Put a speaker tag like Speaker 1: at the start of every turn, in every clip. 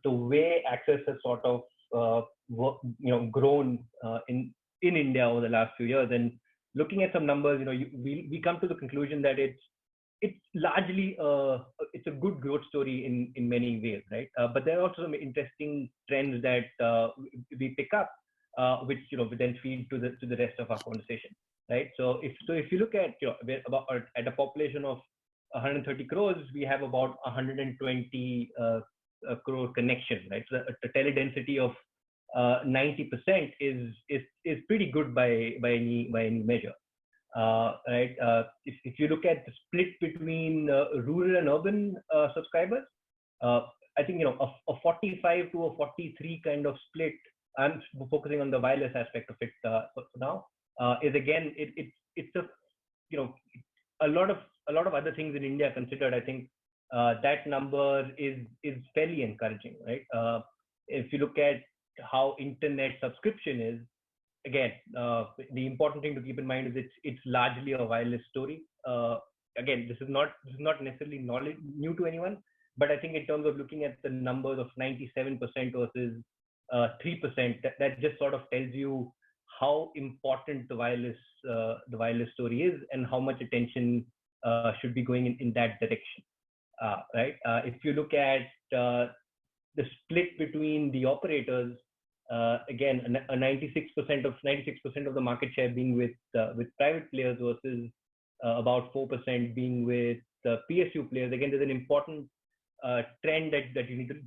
Speaker 1: the way access has sort of grown in India over the last few years, and looking at some numbers, we come to the conclusion that it's largely it's a good growth story in many ways, right? But there are also some interesting trends that we pick up, which then feed to the rest of our conversation, right? So if you look at we're about at a population of 130 crores, we have about 120 crore connections, right? So a tele-density of 90% is pretty good by any measure, right? If you look at the split between rural and urban subscribers, I think a 45 to a 43 kind of split. I'm focusing on the wireless aspect of it for now. Is again it's a lot of other things in India considered. I think that number is fairly encouraging, right? If you look at how internet subscription is, again, the important thing to keep in mind is it's largely a wireless story. Again, this is not necessarily new to anyone, but I think in terms of looking at the numbers of 97% versus 3%, that just sort of tells you how important the wireless story is and how much attention should be going in that direction, right? If you look at the split between the operators, again, a 96% of the market share being with private players versus about 4% being with PSU players. Again, there's an important trend that you need to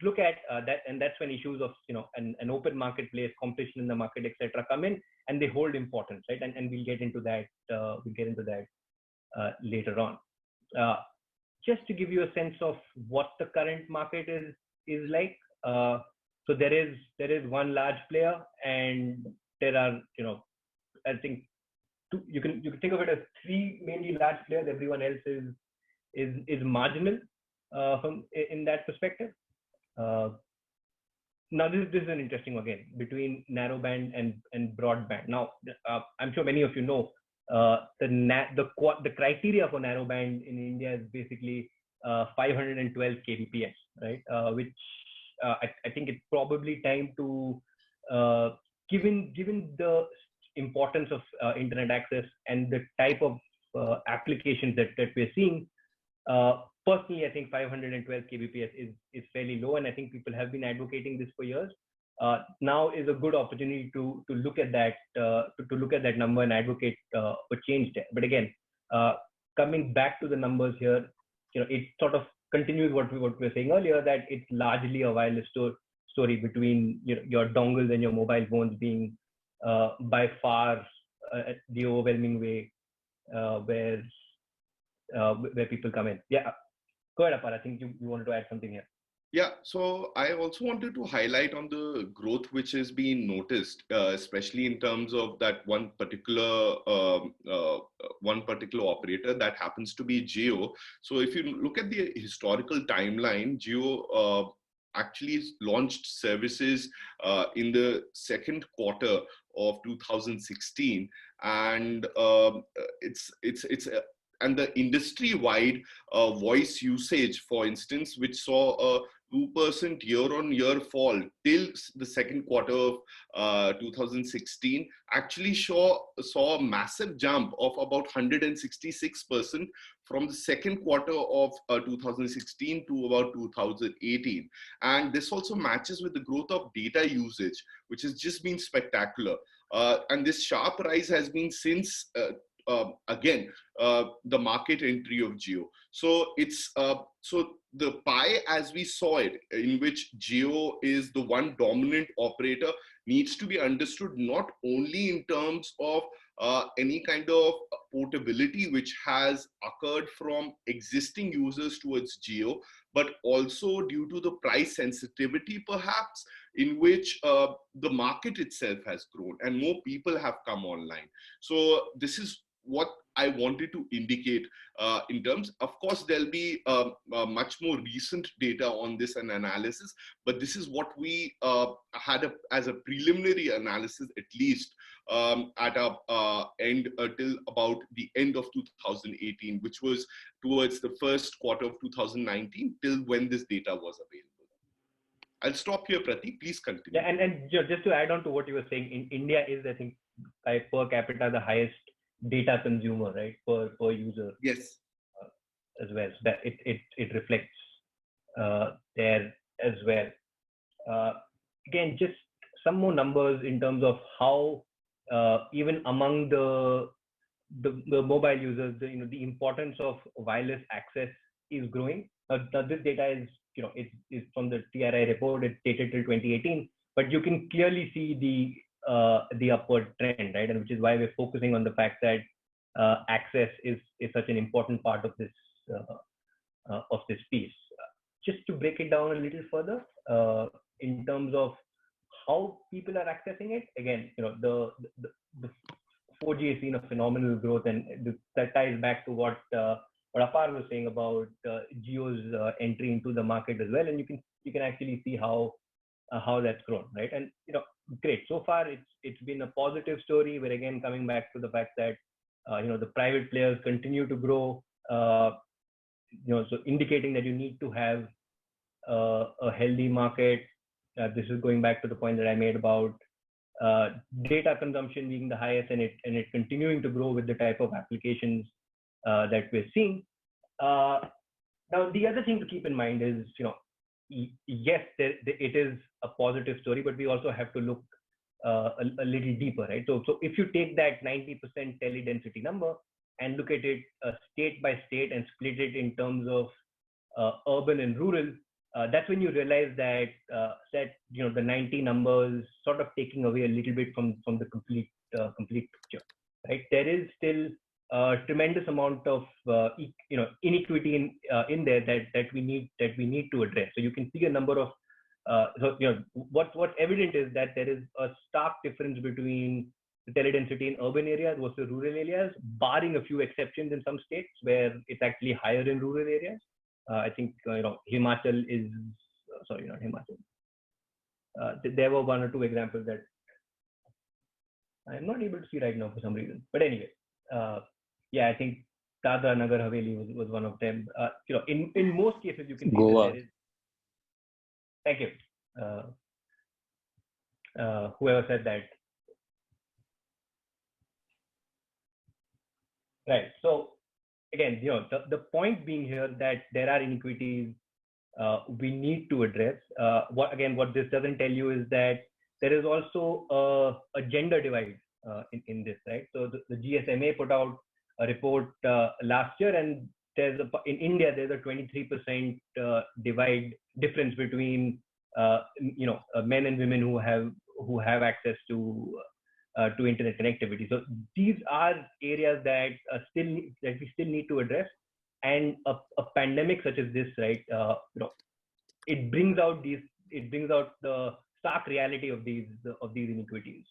Speaker 1: look at, that, and that's when issues of an open marketplace, competition in the market, etc., come in, and they hold importance, right? And we'll get into that. Later on. Just to give you a sense of what the current market is like. So there is one large player, and there are I think you can think of it as three mainly large players. Everyone else is marginal from in that perspective. Now this is an interesting one again between narrowband and broadband. Now I'm sure many of you know the criteria for narrowband in India is basically 512 kbps, right? Which I think it's probably time to given the importance of internet access and the type of applications that we're seeing. Personally, I think 512 kbps is fairly low, and I think people have been advocating this for years. Now is a good opportunity to look at that number and advocate for change there. But again, coming back to the numbers here, it sort of continues what we were saying earlier, that it's largely a wireless story between your dongles and your mobile phones being by far the overwhelming way where people come in. Yeah, go ahead, Apar. I think you wanted to add something here.
Speaker 2: Yeah, so I also wanted to highlight on the growth which is being noticed, especially in terms of that one particular operator that happens to be Jio. So if you look at the historical timeline, Jio actually launched services in the second quarter of 2016, and and the industry-wide voice usage, for instance, which saw a 2% year-on-year fall till the second quarter of 2016, actually saw a massive jump of about 166% from the second quarter of 2016 to about 2018. And this also matches with the growth of data usage, which has just been spectacular. And this sharp rise has been since again, the market entry of Jio. So it's so the pie as we saw it, in which Jio is the one dominant operator, needs to be understood not only in terms of any kind of portability which has occurred from existing users towards Jio, but also due to the price sensitivity perhaps, in which the market itself has grown and more people have come online. So this is what I wanted to indicate in terms. Of course, there'll be much more recent data on this and analysis, but this is what we had as a preliminary analysis, at least at our end till about the end of 2018, which was towards the first quarter of 2019, till when this data was available. I'll stop here, Pratik. Please continue.
Speaker 1: Yeah, and just to add on to what you were saying, in India is, I think, by per capita the highest data consumer, right, per user.
Speaker 2: Yes.
Speaker 1: As well. So that it reflects there as well. Again, just some more numbers in terms of how even among the mobile users, the importance of wireless access is growing. Now this data is, is from the TRI report. It's dated till 2018, but you can clearly see the upward trend, right? And which is why we're focusing on the fact that access is such an important part of this piece. Just to break it down a little further, in terms of how people are accessing it, again, the 4G has seen a phenomenal growth, and that ties back to what Apar was saying about Jio's entry into the market as well, and you can actually see how that's grown, right? And great. So far, it's been a positive story. We're again coming back to the fact that the private players continue to grow. So indicating that you need to have a healthy market. This is going back to the point that I made about data consumption being the highest, and it continuing to grow with the type of applications that we're seeing. Now, the other thing to keep in mind is, yes, it is a positive story, but we also have to look a little deeper, right? So if you take that 90% tele-density number and look at it state by state and split it in terms of urban and rural, that's when you realize that the 90 numbers sort of taking away a little bit from the complete picture, right? There is still a tremendous amount of inequity in there that we need to address. So you can see a number of what's evident is that there is a stark difference between the tele-density in urban areas versus rural areas, barring a few exceptions in some states where it's actually higher in rural areas. I think Himachal is sorry, not Himachal. There were one or two examples that I'm not able to see right now for some reason. But anyway, I think Dadra Nagar Haveli was one of them. In most cases you can see
Speaker 3: Goa.
Speaker 1: that there is. Thank you. Whoever said that. Right. So again, the point being here that there are inequities we need to address. What this doesn't tell you is that there is also a gender divide in this, right? So the GSMA put out a report last year, and in India there's a 23% difference between men and women who have access to internet connectivity. So these are areas that we still need to address, and a pandemic such as this, right? It brings out the stark reality of these inequities.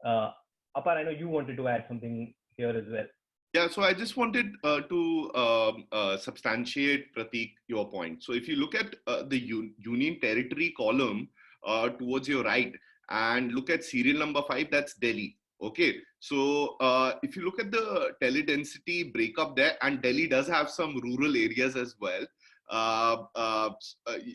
Speaker 1: Apar, I know you wanted to add something here as well.
Speaker 2: Yeah, so I just wanted to substantiate, Pratik, your point. So if you look at the Union Territory column towards your right and look at serial number 5, that's Delhi. Okay, so if you look at the tele-density breakup there, and Delhi does have some rural areas as well,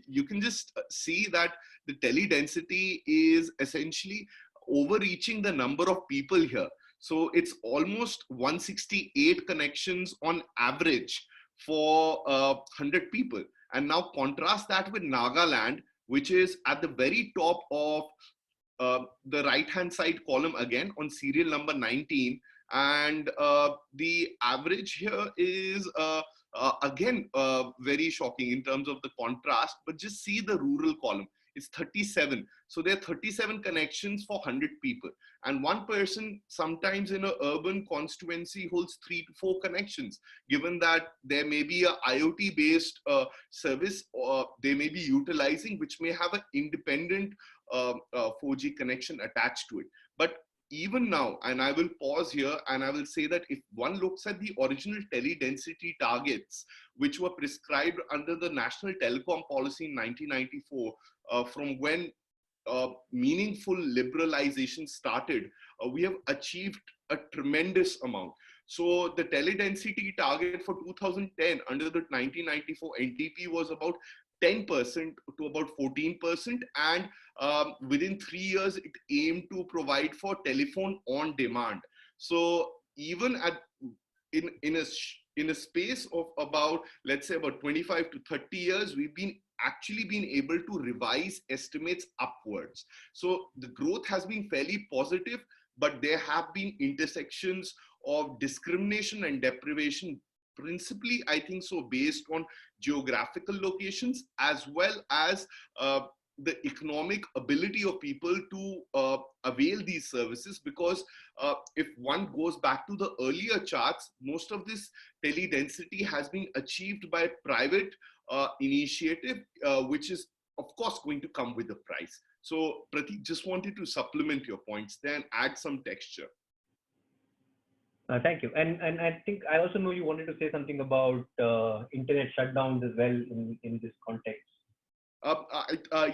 Speaker 2: you can just see that the tele-density is essentially overreaching the number of people here. So it's almost 168 connections on average for 100 people. And now contrast that with Nagaland, which is at the very top of the right-hand side column again on serial number 19. And the average here is again very shocking in terms of the contrast, but just see the rural column. It's 37. So there are 37 connections for 100 people. And one person sometimes in an urban constituency holds 3 to 4 connections, given that there may be a IoT-based service they may be utilizing, which may have an independent 4G connection attached to it. But even now, and I will pause here and I will say that if one looks at the original tele-density targets, which were prescribed under the National Telecom Policy in 1994, from when meaningful liberalization started, we have achieved a tremendous amount. So the tele-density target for 2010 under the 1994 NTP was about 10% to about 14%, and within 3 years, it aimed to provide for telephone on demand. So even in a space of about, let's say, about 25 to 30 years, we've actually been able to revise estimates upwards. So the growth has been fairly positive, but there have been intersections of discrimination and deprivation, principally, I think so, based on geographical locations, as well as the economic ability of people to avail these services. Because if one goes back to the earlier charts, most of this tele density has been achieved by private initiative, which is of course going to come with a price. So Prateek, just wanted to supplement your points there and add some texture.
Speaker 1: Thank you. And I think I also know you wanted to say something about internet shutdowns as well in this context.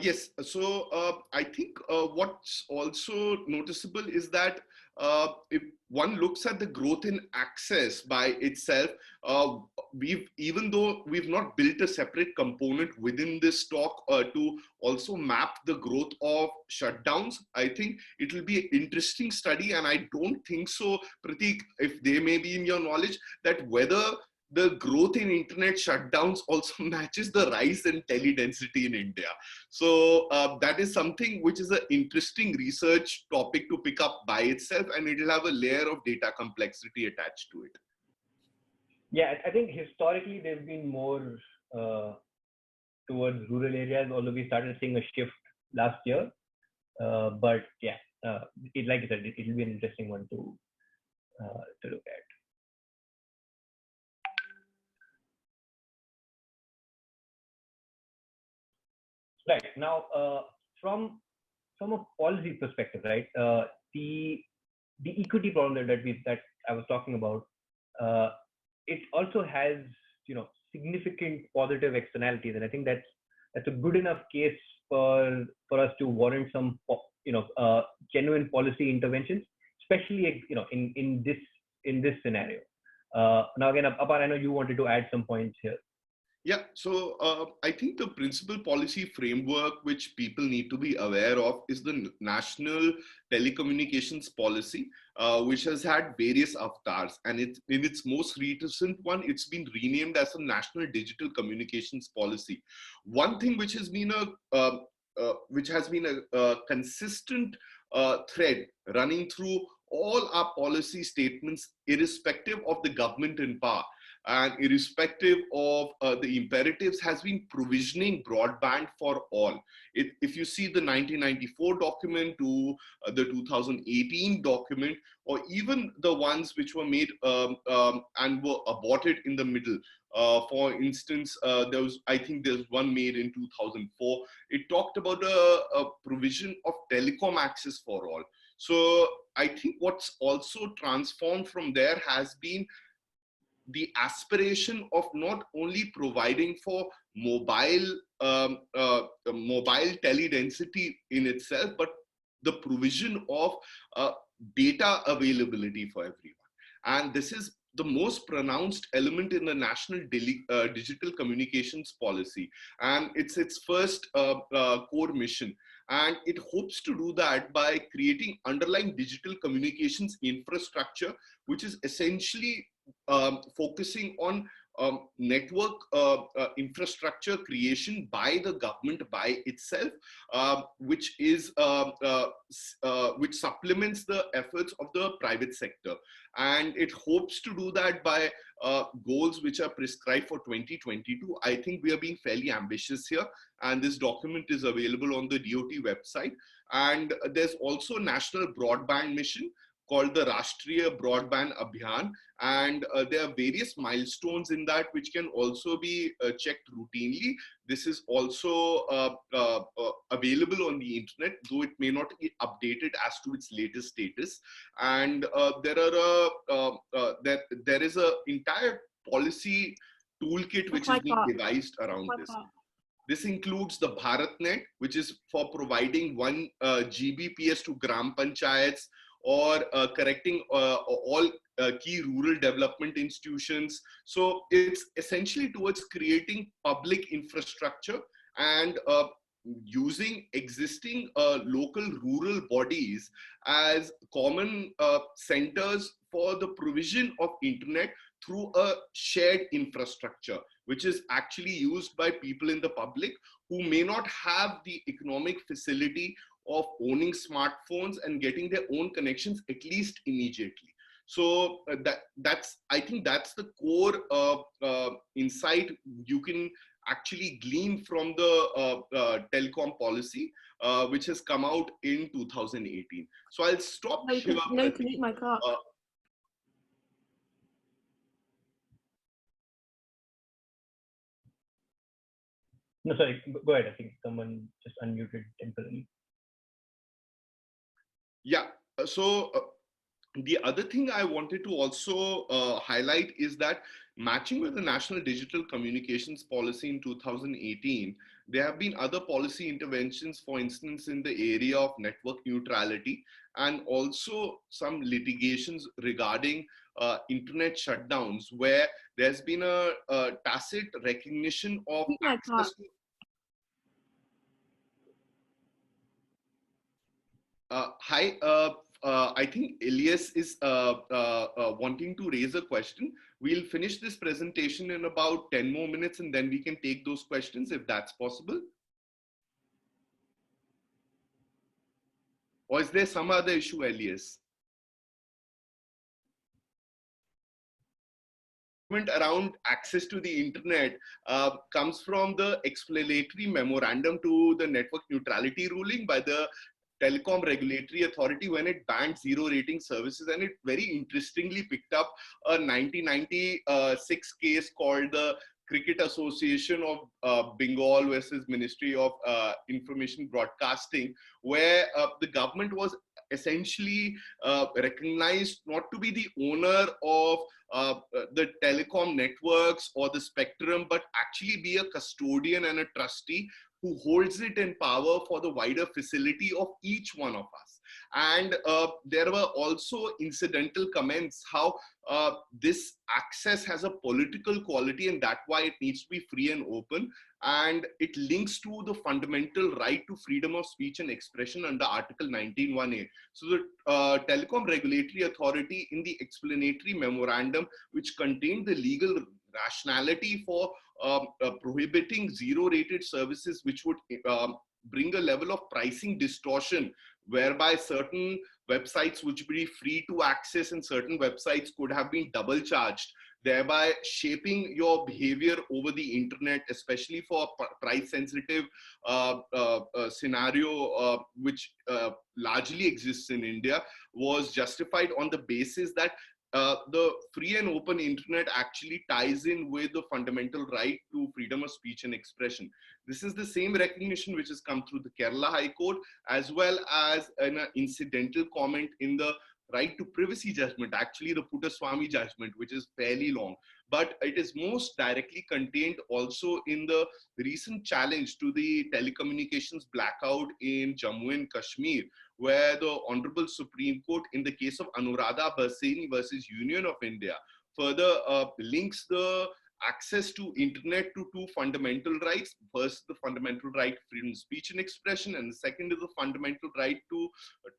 Speaker 2: Yes. So I think what's also noticeable is that if one looks at the growth in access by itself, even though we've not built a separate component within this talk to also map the growth of shutdowns, I think it will be an interesting study. And I don't think so, Prateek, if they may be in your knowledge, that whether the growth in internet shutdowns also matches the rise in tele density in India. So that is something which is an interesting research topic to pick up by itself, and it will have a layer of data complexity attached to it.
Speaker 1: Yeah, I think historically they've been more towards rural areas, although we started seeing a shift last year. But yeah, like I said, it will be an interesting one to look at. Right now, from a policy perspective, right, the equity problem that I was talking about, it also has significant positive externalities, and I think that's a good enough case for us to warrant some genuine policy interventions, especially in this scenario. Now again, Apar, I know you wanted to add some points here.
Speaker 2: Yeah, so I think the principal policy framework which people need to be aware of is the National Telecommunications Policy, which has had various avatars. And in its most recent one, it's been renamed as a National Digital Communications Policy. One thing which has been a consistent thread running through all our policy statements, irrespective of the government in power, and irrespective of the imperatives, has been provisioning broadband for all. If you see the 1994 document to the 2018 document, or even the ones which were made and were aborted in the middle, for instance, I think there's one made in 2004. It talked about a provision of telecom access for all. So I think what's also transformed from there has been the aspiration of not only providing for mobile tele density in itself, but the provision of data availability for everyone. And this is the most pronounced element in the National Digital Communications Policy, and it's its first core mission. And it hopes to do that by creating underlying digital communications infrastructure, which is essentially focusing on network infrastructure creation by the government by itself, which supplements the efforts of the private sector. And it hopes to do that by goals which are prescribed for 2022. I think we are being fairly ambitious here, and this document is available on the DOT website. And there's also a national broadband mission called the Rashtriya Broadband Abhiyan, and there are various milestones in that which can also be checked routinely. This is also available on the internet, though it may not be updated as to its latest status. And there is an entire policy toolkit which is being devised around this. This includes the BharatNet, which is for providing 1 Gbps to Gram Panchayats, or correcting all key rural development institutions. So it's essentially towards creating public infrastructure and using existing local rural bodies as common centers for the provision of internet through a shared infrastructure, which is actually used by people in the public who may not have the economic facility of owning smartphones and getting their own connections, at least immediately. So that's I think that's the core insight you can actually glean from the telecom policy, which has come out in 2018. So I'll stop here.
Speaker 3: No, you can eat my car.
Speaker 1: No, sorry, go ahead. I think someone just unmuted temporarily.
Speaker 2: Yeah, so the other thing I wanted to also highlight is that matching with the National Digital Communications Policy in 2018, there have been other policy interventions, for instance, in the area of network neutrality, and also some litigations regarding internet shutdowns, where there's been a tacit recognition of access to hi, I think Elias is wanting to raise a question. We'll finish this presentation in about 10 more minutes and then we can take those questions if that's possible. Or is there some other issue, Elias? Around access to the internet comes from the explanatory memorandum to the network neutrality ruling by the Telecom Regulatory Authority when it banned zero rating services, and it very interestingly picked up a 1996 case called the Cricket Association of Bengal versus Ministry of Information Broadcasting, where the government was essentially recognized not to be the owner of the telecom networks or the spectrum, but actually be a custodian and a trustee who holds it in power for the wider facility of each one of us. And there were also incidental comments how this access has a political quality and that's why it needs to be free and open. And it links to the fundamental right to freedom of speech and expression under Article 19(1)(a). So the Telecom Regulatory Authority in the explanatory memorandum, which contained the legal rationality for prohibiting zero-rated services, which would bring a level of pricing distortion, whereby certain websites would be free to access and certain websites could have been double charged, thereby shaping your behavior over the internet, especially for a price-sensitive scenario, which largely exists in India, was justified on the basis that the free and open internet actually ties in with the fundamental right to freedom of speech and expression. This is the same recognition which has come through the Kerala High Court, as well as an incidental comment in the right to privacy judgment, actually the Puttaswamy judgment, which is fairly long. But it is most directly contained also in the recent challenge to the telecommunications blackout in Jammu and Kashmir, where the Honorable Supreme Court, in the case of Anuradha Bharseni versus Union of India, further links the access to internet to two fundamental rights. First, the fundamental right to freedom of speech and expression, and the second is the fundamental right to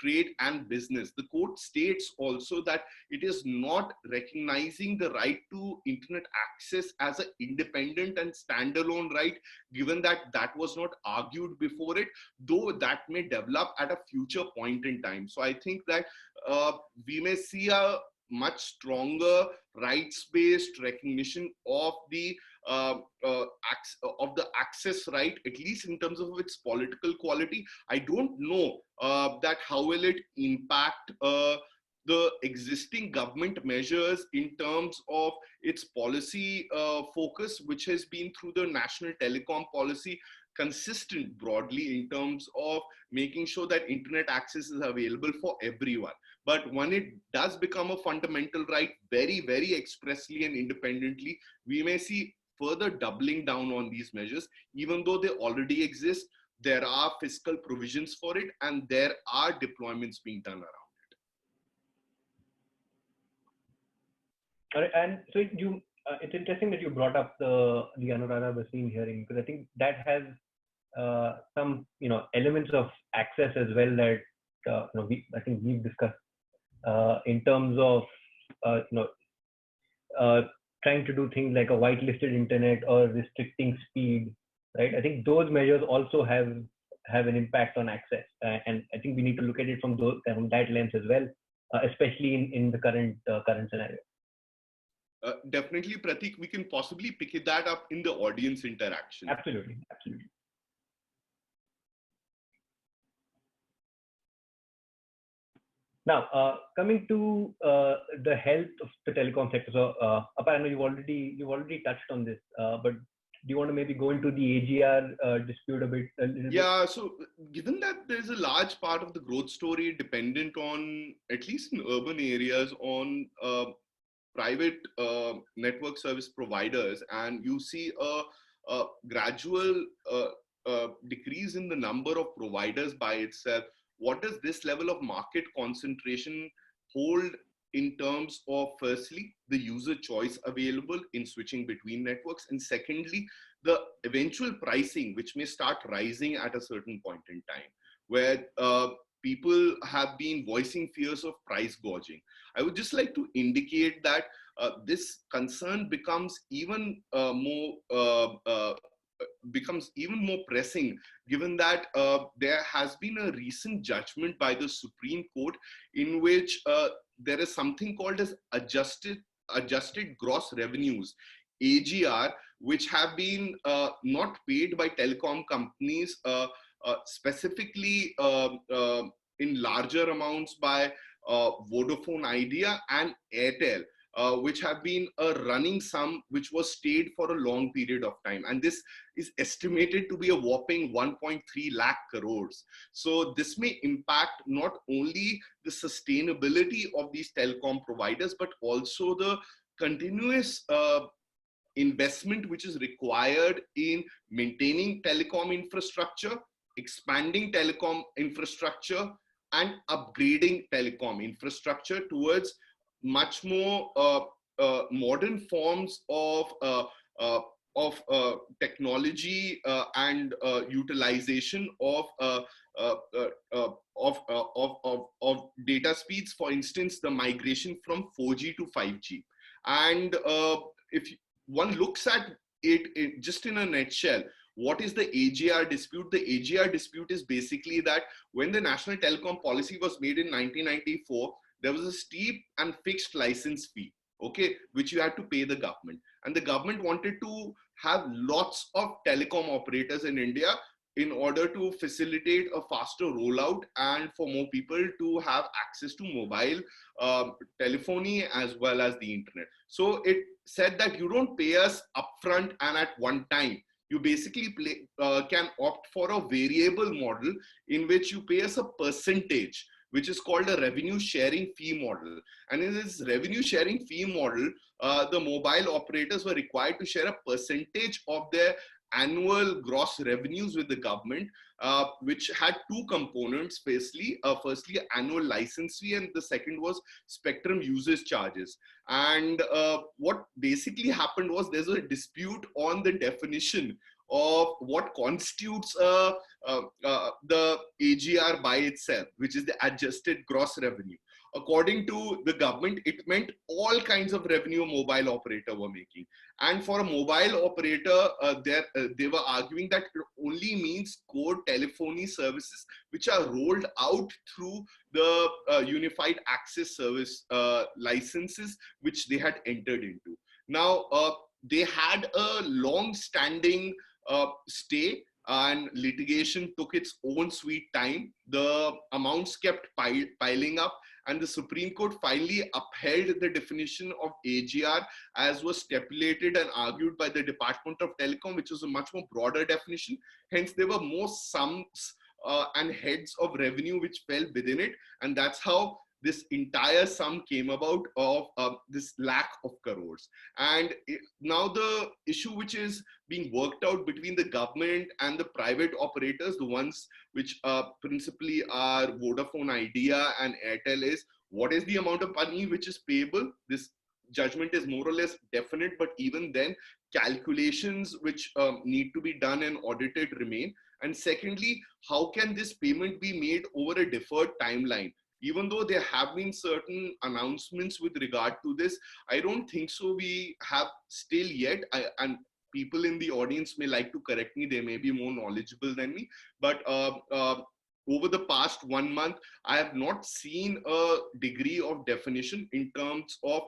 Speaker 2: trade and business. The court states also that it is not recognizing the right to internet access as an independent and standalone right, given that that was not argued before it, though that may develop at a future point in time. So I think that we may see a much stronger rights-based recognition of the access right, at least in terms of its political quality. I don't know that how will it impact the existing government measures in terms of its policy focus, which has been through the national telecom policy, consistent broadly in terms of making sure that internet access is available for everyone. But when it does become a fundamental right, very, very expressly and independently, we may see further doubling down on these measures. Even though they already exist, there are fiscal provisions for it and there are deployments being done around it.
Speaker 1: And so it's interesting that you brought up the Anuradha Bhasin hearing, because I think that has some elements of access as well that I think we've discussed in terms of uh, you know uh, trying to do things like a whitelisted internet or restricting speed, right? I think those measures also have an impact on access, and I think we need to look at it from that lens as well, especially in the current scenario.
Speaker 2: Definitely, Pratik, we can possibly pick that up in the audience interaction.
Speaker 1: Absolutely, absolutely. Now, coming to the health of the telecom sector. So, Apar, I know you've already touched on this, but do you want to maybe go into the AGR dispute a little bit?
Speaker 2: Yeah, so given that there's a large part of the growth story dependent on, at least in urban areas, on private network service providers, and you see a gradual decrease in the number of providers by itself, what does this level of market concentration hold in terms of, firstly, the user choice available in switching between networks, and secondly, the eventual pricing, which may start rising at a certain point in time, where people have been voicing fears of price gouging. I would just like to indicate that this concern becomes even more pressing, given that there has been a recent judgment by the Supreme Court in which there is something called as adjusted gross revenues, AGR, which have been not paid by telecom companies, specifically in larger amounts by Vodafone Idea and Airtel, which have been a running sum which was stayed for a long period of time. And this is estimated to be a whopping 1.3 lakh crores. So this may impact not only the sustainability of these telecom providers, but also the continuous investment which is required in maintaining telecom infrastructure, expanding telecom infrastructure, and upgrading telecom infrastructure towards much more modern forms uh, technology and utilization uh, uh, of data speeds. For instance, the migration from 4G to 5G. And if one looks at it just in a nutshell, what is the AGR dispute? The AGR dispute is basically that when the National Telecom Policy was made in 1994, there was a steep and fixed license fee, okay, which you had to pay the government. And the government wanted to have lots of telecom operators in India in order to facilitate a faster rollout and for more people to have access to mobile telephony as well as the internet. So it said that you don't pay us upfront and at one time. You basically can opt for a variable model in which you pay us a percentage, which is called a revenue sharing fee model. And in this revenue sharing fee model, the mobile operators were required to share a percentage of their annual gross revenues with the government, which had two components. Firstly, annual license fee, and the second was spectrum usage charges. And what basically happened was there's a dispute on the definition of what constitutes the AGR by itself, which is the adjusted gross revenue. According to the government, it meant all kinds of revenue a mobile operator were making. And for a mobile operator, they were arguing that it only means core telephony services which are rolled out through the Unified Access Service licenses which they had entered into. Now, they had a long-standing stay, and litigation took its own sweet time. The amounts kept piling up, and the Supreme Court finally upheld the definition of AGR as was stipulated and argued by the Department of Telecom, which was a much more broader definition. Hence, there were more sums and heads of revenue which fell within it, and that's how this entire sum came about of this lack of crores. And now the issue which is being worked out between the government and the private operators, the ones which principally are Vodafone Idea and Airtel, is what is the amount of money which is payable. This judgment is more or less definite, but even then, calculations which need to be done and audited remain. And secondly, how can this payment be made over a deferred timeline? Even though there have been certain announcements with regard to this, I don't think so. We have still yet, and people in the audience may like to correct me, they may be more knowledgeable than me, but over the past 1 month, I have not seen a degree of definition in terms of,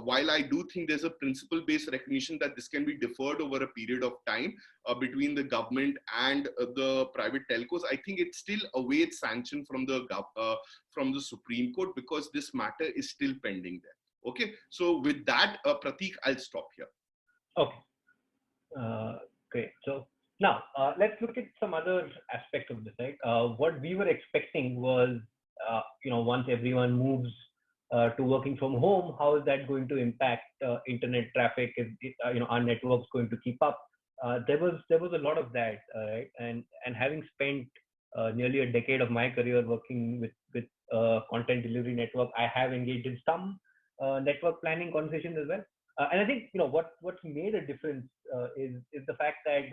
Speaker 2: while I do think there's a principle-based recognition that this can be deferred over a period of time between the government and the private telcos, I think it still awaits sanction from the Supreme Court, because this matter is still pending there. Okay, so with that, Prateek, I'll stop here.
Speaker 1: Okay, great. So now let's look at some other aspects of this, right? What we were expecting was, once everyone moves to working from home, how is that going to impact internet traffic? Is our networks going to keep up? There was a lot of that, right? And having spent nearly a decade of my career working with content delivery network, I have engaged in some network planning conversations as well. And I think what's made a difference is the fact that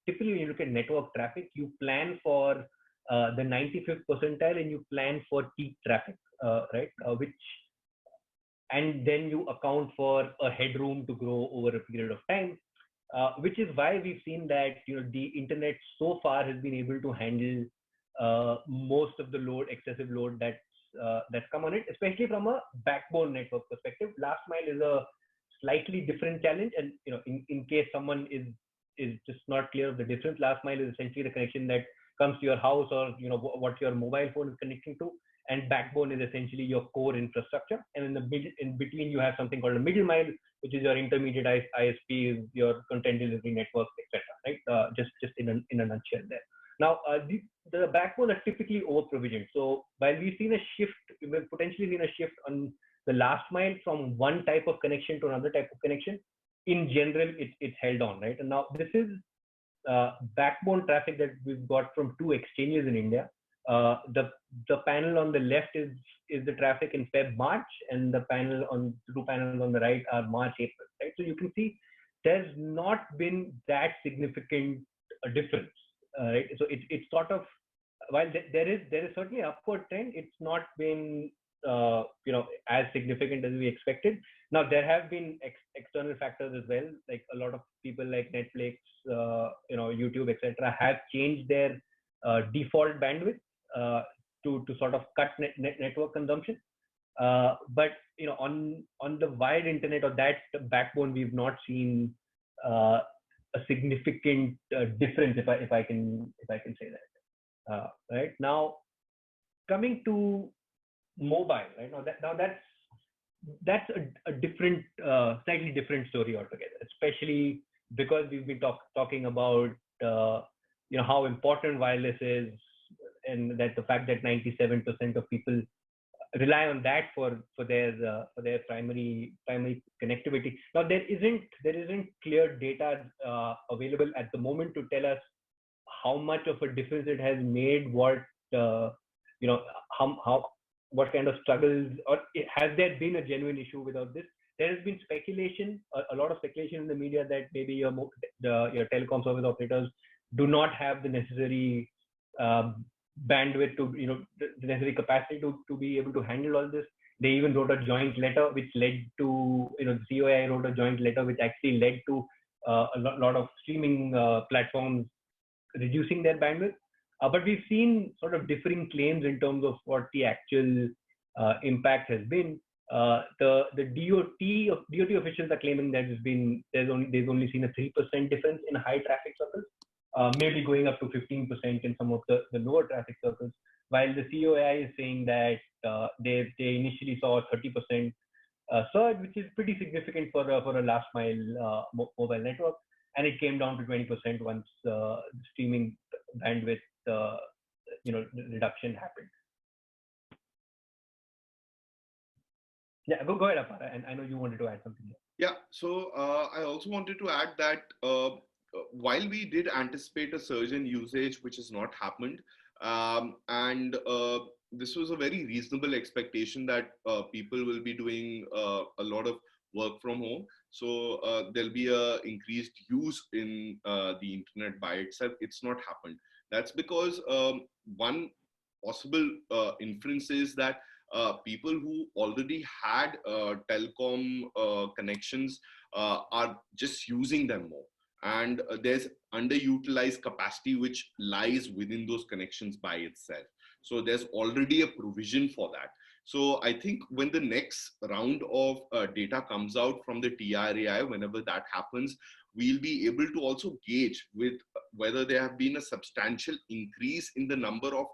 Speaker 1: typically when you look at network traffic, you plan for the 95th percentile and you plan for peak traffic, right? And then you account for a headroom to grow over a period of time, which is why we've seen that the internet so far has been able to handle most of the excessive load that's come on it, especially from a backbone network perspective. Last mile is a slightly different challenge, and in case someone is just not clear of the difference, last mile is essentially the connection that comes to your house or what your mobile phone is connecting to, and backbone is essentially your core infrastructure, and in between you have something called a middle mile, which is your intermediate ISP, your content delivery network, etc. Right? Just in a nutshell there. Now, the backbone are typically over-provisioned. So while we've potentially seen a shift on the last mile from one type of connection to another type of connection, in general, it's held on, right? And now this is backbone traffic that we've got from two exchanges in India. The panel on the left is the traffic in March, and the two panels on the right are March, April, right? So you can see there's not been that significant a difference, right? So it's sort of, while there is certainly an upward trend, it's not been as significant as we expected. Now there have been external factors as well, like a lot of people like Netflix, YouTube, etc., have changed their default bandwidth to sort of cut network consumption. But on the wired internet or that backbone, we've not seen a significant difference, if I can say that. Right now, coming to mobile, right? Now that's a different, slightly different story altogether, especially because we've been talking about how important wireless is, and that the fact that 97% of people rely on that for their primary connectivity. Now there isn't clear data available at the moment to tell us how much of a difference it has made, what kind of struggles, or has there been a genuine issue without this? There has been speculation, a lot of speculation in the media that maybe your telecom service operators do not have the necessary bandwidth to, the necessary capacity to be able to handle all this. They even wrote a joint letter, which led to, the COAI wrote a joint letter, which actually led to a lot of streaming platforms reducing their bandwidth. But we've seen sort of differing claims in terms of what the actual impact has been. The DOT officials are claiming that they've only seen a 3% difference in high traffic circles, maybe going up to 15% in some of the lower traffic circles, while the COAI is saying that they initially saw a 30% surge, which is pretty significant for a last mile mobile network, and it came down to 20% once streaming bandwidth reduction happened. Yeah, go ahead, Apara, and I know you wanted to add something here.
Speaker 2: Yeah, so I also wanted to add that while we did anticipate a surge in usage, which has not happened, and this was a very reasonable expectation that people will be doing a lot of work from home. So there'll be a increased use in the internet by itself. It's not happened. That's because one possible inference is that people who already had telecom connections are just using them more. And there's underutilized capacity which lies within those connections by itself. So there's already a provision for that. So I think when the next round of data comes out from the TRAI, whenever that happens, we'll be able to also gauge with whether there have been a substantial increase in the number of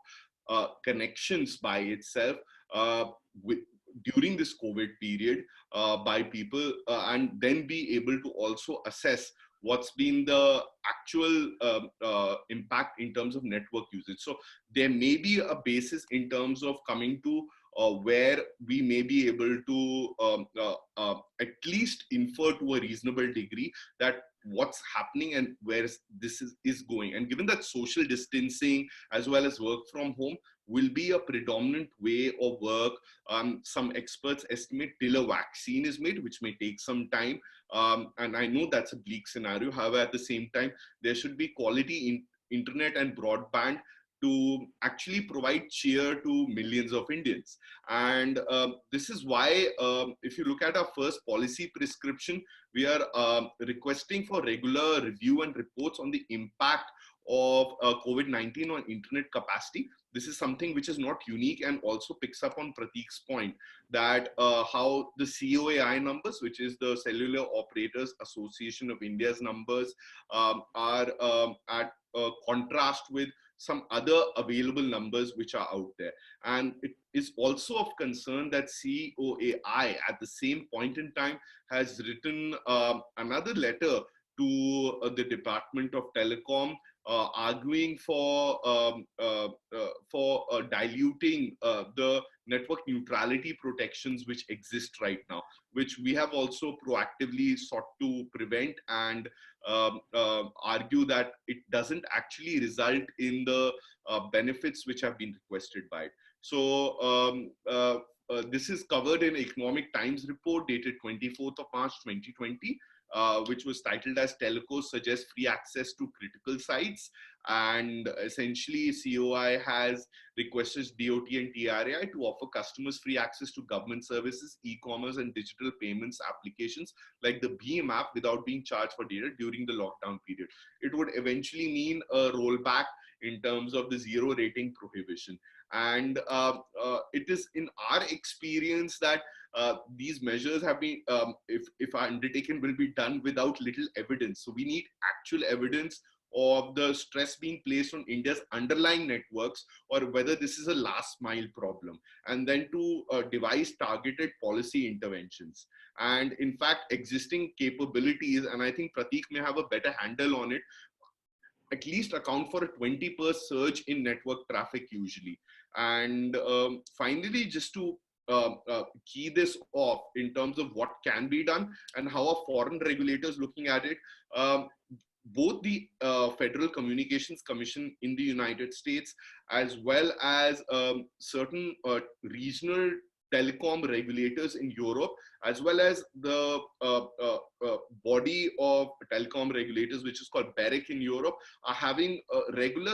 Speaker 2: connections by itself with, during this COVID period by people, and then be able to also assess what's been the actual impact in terms of network usage. So there may be a basis in terms of coming to where we may be able to at least infer to a reasonable degree that what's happening and where this is going. And given that social distancing as well as work from home will be a predominant way of work, some experts estimate till a vaccine is made, which may take some time. And I know that's a bleak scenario. However, at the same time, there should be quality internet and broadband to actually provide cheer to millions of Indians. And this is why, if you look at our first policy prescription, we are requesting for regular review and reports on the impact of COVID-19 on internet capacity. This is something which is not unique and also picks up on Prateek's point that how the COAI numbers, which is the Cellular Operators Association of India's numbers, are at contrast with some other available numbers which are out there. And it is also of concern that COAI at the same point in time has written another letter to the Department of Telecom, arguing for diluting the network neutrality protections which exist right now, which we have also proactively sought to prevent and argue that it doesn't actually result in the benefits which have been requested by it. So this is covered in Economic Times report dated 24th of March 2020. Which was titled as Telcos Suggest Free Access to Critical Sites. And essentially, COI has requested DOT and TRAI to offer customers free access to government services, e-commerce, and digital payments applications like the BHIM app without being charged for data during the lockdown period. It would eventually mean a rollback in terms of the zero rating prohibition. And it is in our experience that these measures have been, if undertaken, will be done without little evidence. So we need actual evidence of the stress being placed on India's underlying networks, or whether this is a last mile problem, and then to devise targeted policy interventions. And in fact, existing capabilities, and I think Prateek may have a better handle on it, at least account for a 20% surge in network traffic usually. And finally, just to key this off in terms of what can be done and how are foreign regulators looking at it. Both the Federal Communications Commission in the United States, as well as certain regional telecom regulators in Europe, as well as the body of telecom regulators, which is called BEREC in Europe, are having regular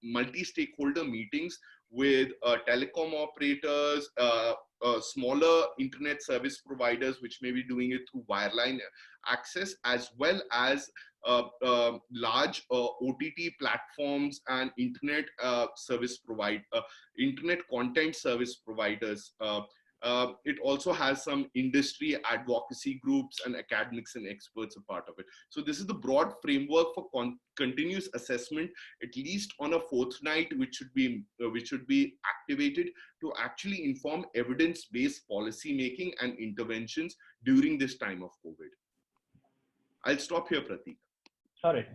Speaker 2: multi-stakeholder meetings with telecom operators, smaller internet service providers, which may be doing it through wireline access, as well as large OTT platforms and internet service provider, internet content service providers. It also has some industry advocacy groups and academics and experts a part of it. So this is the broad framework for continuous assessment, at least on a fortnight, which should be activated to actually inform evidence-based policy making and interventions during this time of COVID. I'll stop here, Prateek.
Speaker 1: All right.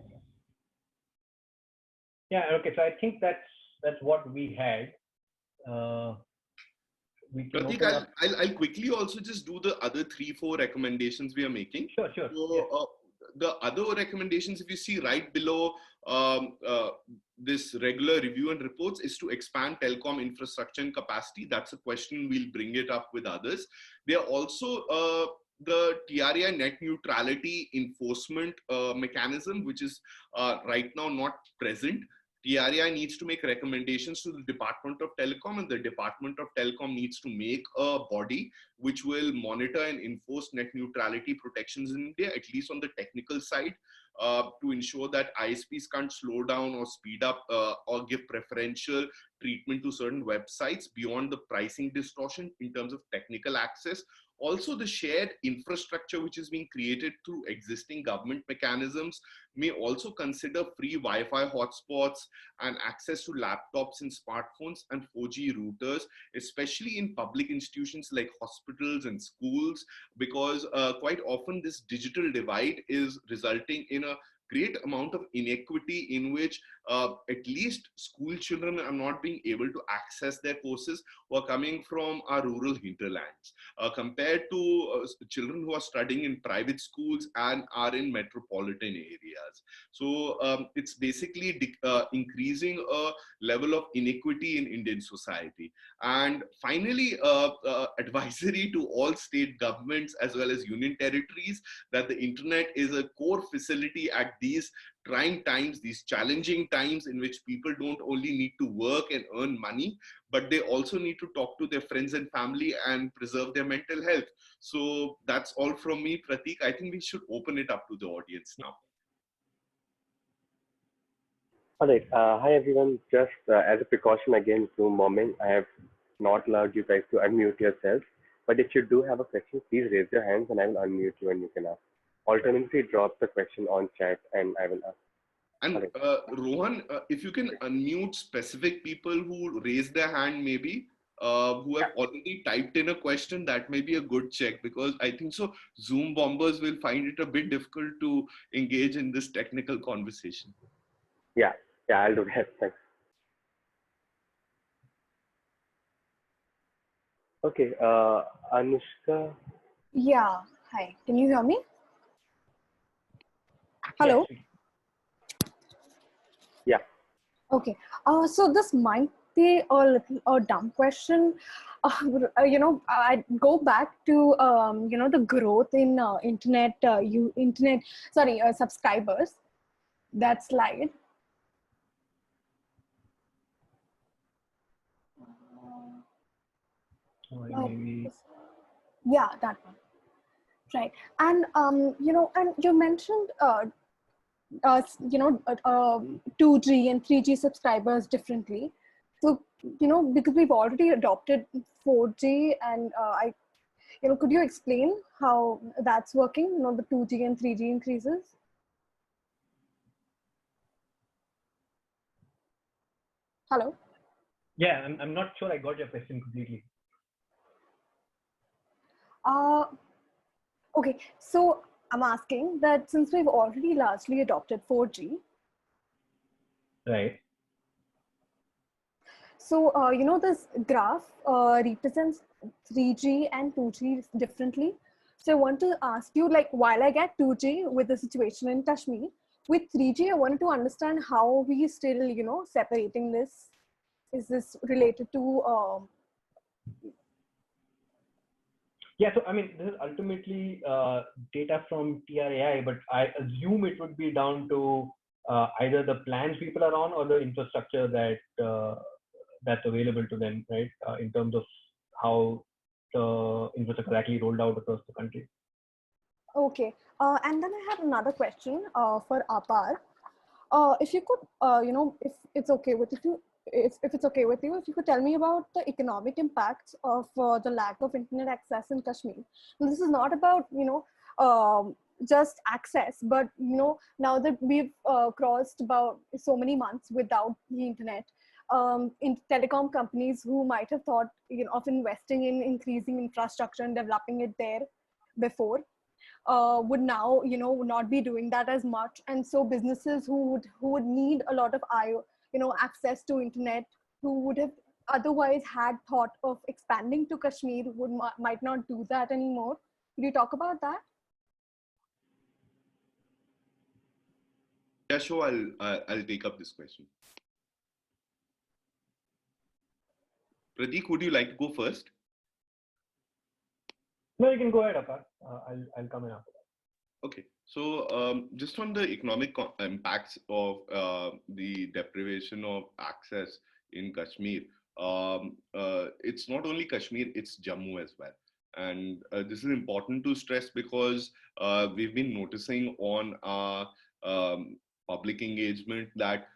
Speaker 1: Yeah. Okay. So I think that's what we had.
Speaker 2: Prateek, I'll quickly also just do the other 3-4 recommendations we are making.
Speaker 1: Sure.
Speaker 2: So, the other recommendations, if you see right below this regular review and reports, is to expand telecom infrastructure and capacity. That's a question, we'll bring it up with others. There are also the TRAI net neutrality enforcement mechanism, which is right now not present. TRAI needs to make recommendations to the Department of Telecom, and the Department of Telecom needs to make a body which will monitor and enforce net neutrality protections in India, at least on the technical side, to ensure that ISPs can't slow down or speed up or give preferential treatment to certain websites beyond the pricing distortion in terms of technical access. Also, the shared infrastructure which is being created through existing government mechanisms may also consider free Wi-Fi hotspots and access to laptops and smartphones and 4G routers, especially in public institutions like hospitals and schools, because quite often this digital divide is resulting in a great amount of inequity in which at least school children are not being able to access their courses who are coming from our rural hinterlands compared to children who are studying in private schools and are in metropolitan areas. So it's basically increasing a level of inequity in Indian society. And finally, advisory to all state governments as well as union territories that the internet is a core facility at these trying times, these challenging times in which people don't only need to work and earn money, but they also need to talk to their friends and family and preserve their mental health. So that's all from me, Prateek. I think we should open it up to the audience now.
Speaker 3: All right. Hi, everyone. Just as a precaution against Zoom bombing, I have not allowed you guys to unmute yourselves. But if you do have a question, please raise your hands and I will unmute you and you can ask. Alternatively, drop the question on chat and I will ask.
Speaker 2: And Rohan, if you can unmute specific people who raise their hand, maybe who have already typed in a question, that may be a good check, because I think so Zoom bombers will find it a bit difficult to engage in this technical conversation.
Speaker 3: Yeah, I'll do that. Thanks. Okay, Anushka.
Speaker 4: Yeah, hi. Can you hear me? Hello?
Speaker 3: Yeah.
Speaker 4: Okay. So this might be a dumb question. I go back to the growth in subscribers. That slide. Yeah, that one. Right. And and you mentioned 2G and 3G subscribers differently. So because we've already adopted 4G, and could you explain how that's working? The 2G and 3G increases. Hello.
Speaker 1: Yeah, I'm not sure I got your question completely.
Speaker 4: Okay, so I'm asking that since we've already largely adopted 4G.
Speaker 1: Right.
Speaker 4: So, this graph represents 3G and 2G differently. So I want to ask you, like, while I get 2G with the situation in Kashmir, with 3G, I wanted to understand how we still, separating this. Is this related to
Speaker 1: Yeah, so I mean, this is ultimately data from TRAI, but I assume it would be down to either the plans people are on or the infrastructure that that's available to them, right? In terms of how the infrastructure actually rolled out across the country.
Speaker 4: Okay, and then I had another question for Apar. If you could, if it's okay with you, if it's okay with you, if you could tell me about the economic impacts of the lack of internet access in Kashmir. And this is not about, just access, but, now that we've crossed about so many months without the internet, in telecom companies who might have thought, of investing in increasing infrastructure and developing it there before, would now, not be doing that as much. And so businesses who would need a lot of access to internet, who would have otherwise had thought of expanding to Kashmir, might not do that anymore. Could you talk about that?
Speaker 2: Yeah, sure. I'll take up this question. Prateek, would you like to go first?
Speaker 1: No, you can go ahead, Apar. I'll come in after that.
Speaker 2: Okay, so just on the economic impacts of the deprivation of access in Kashmir, it's not only Kashmir, it's Jammu as well. And this is important to stress because we've been noticing on our public engagement that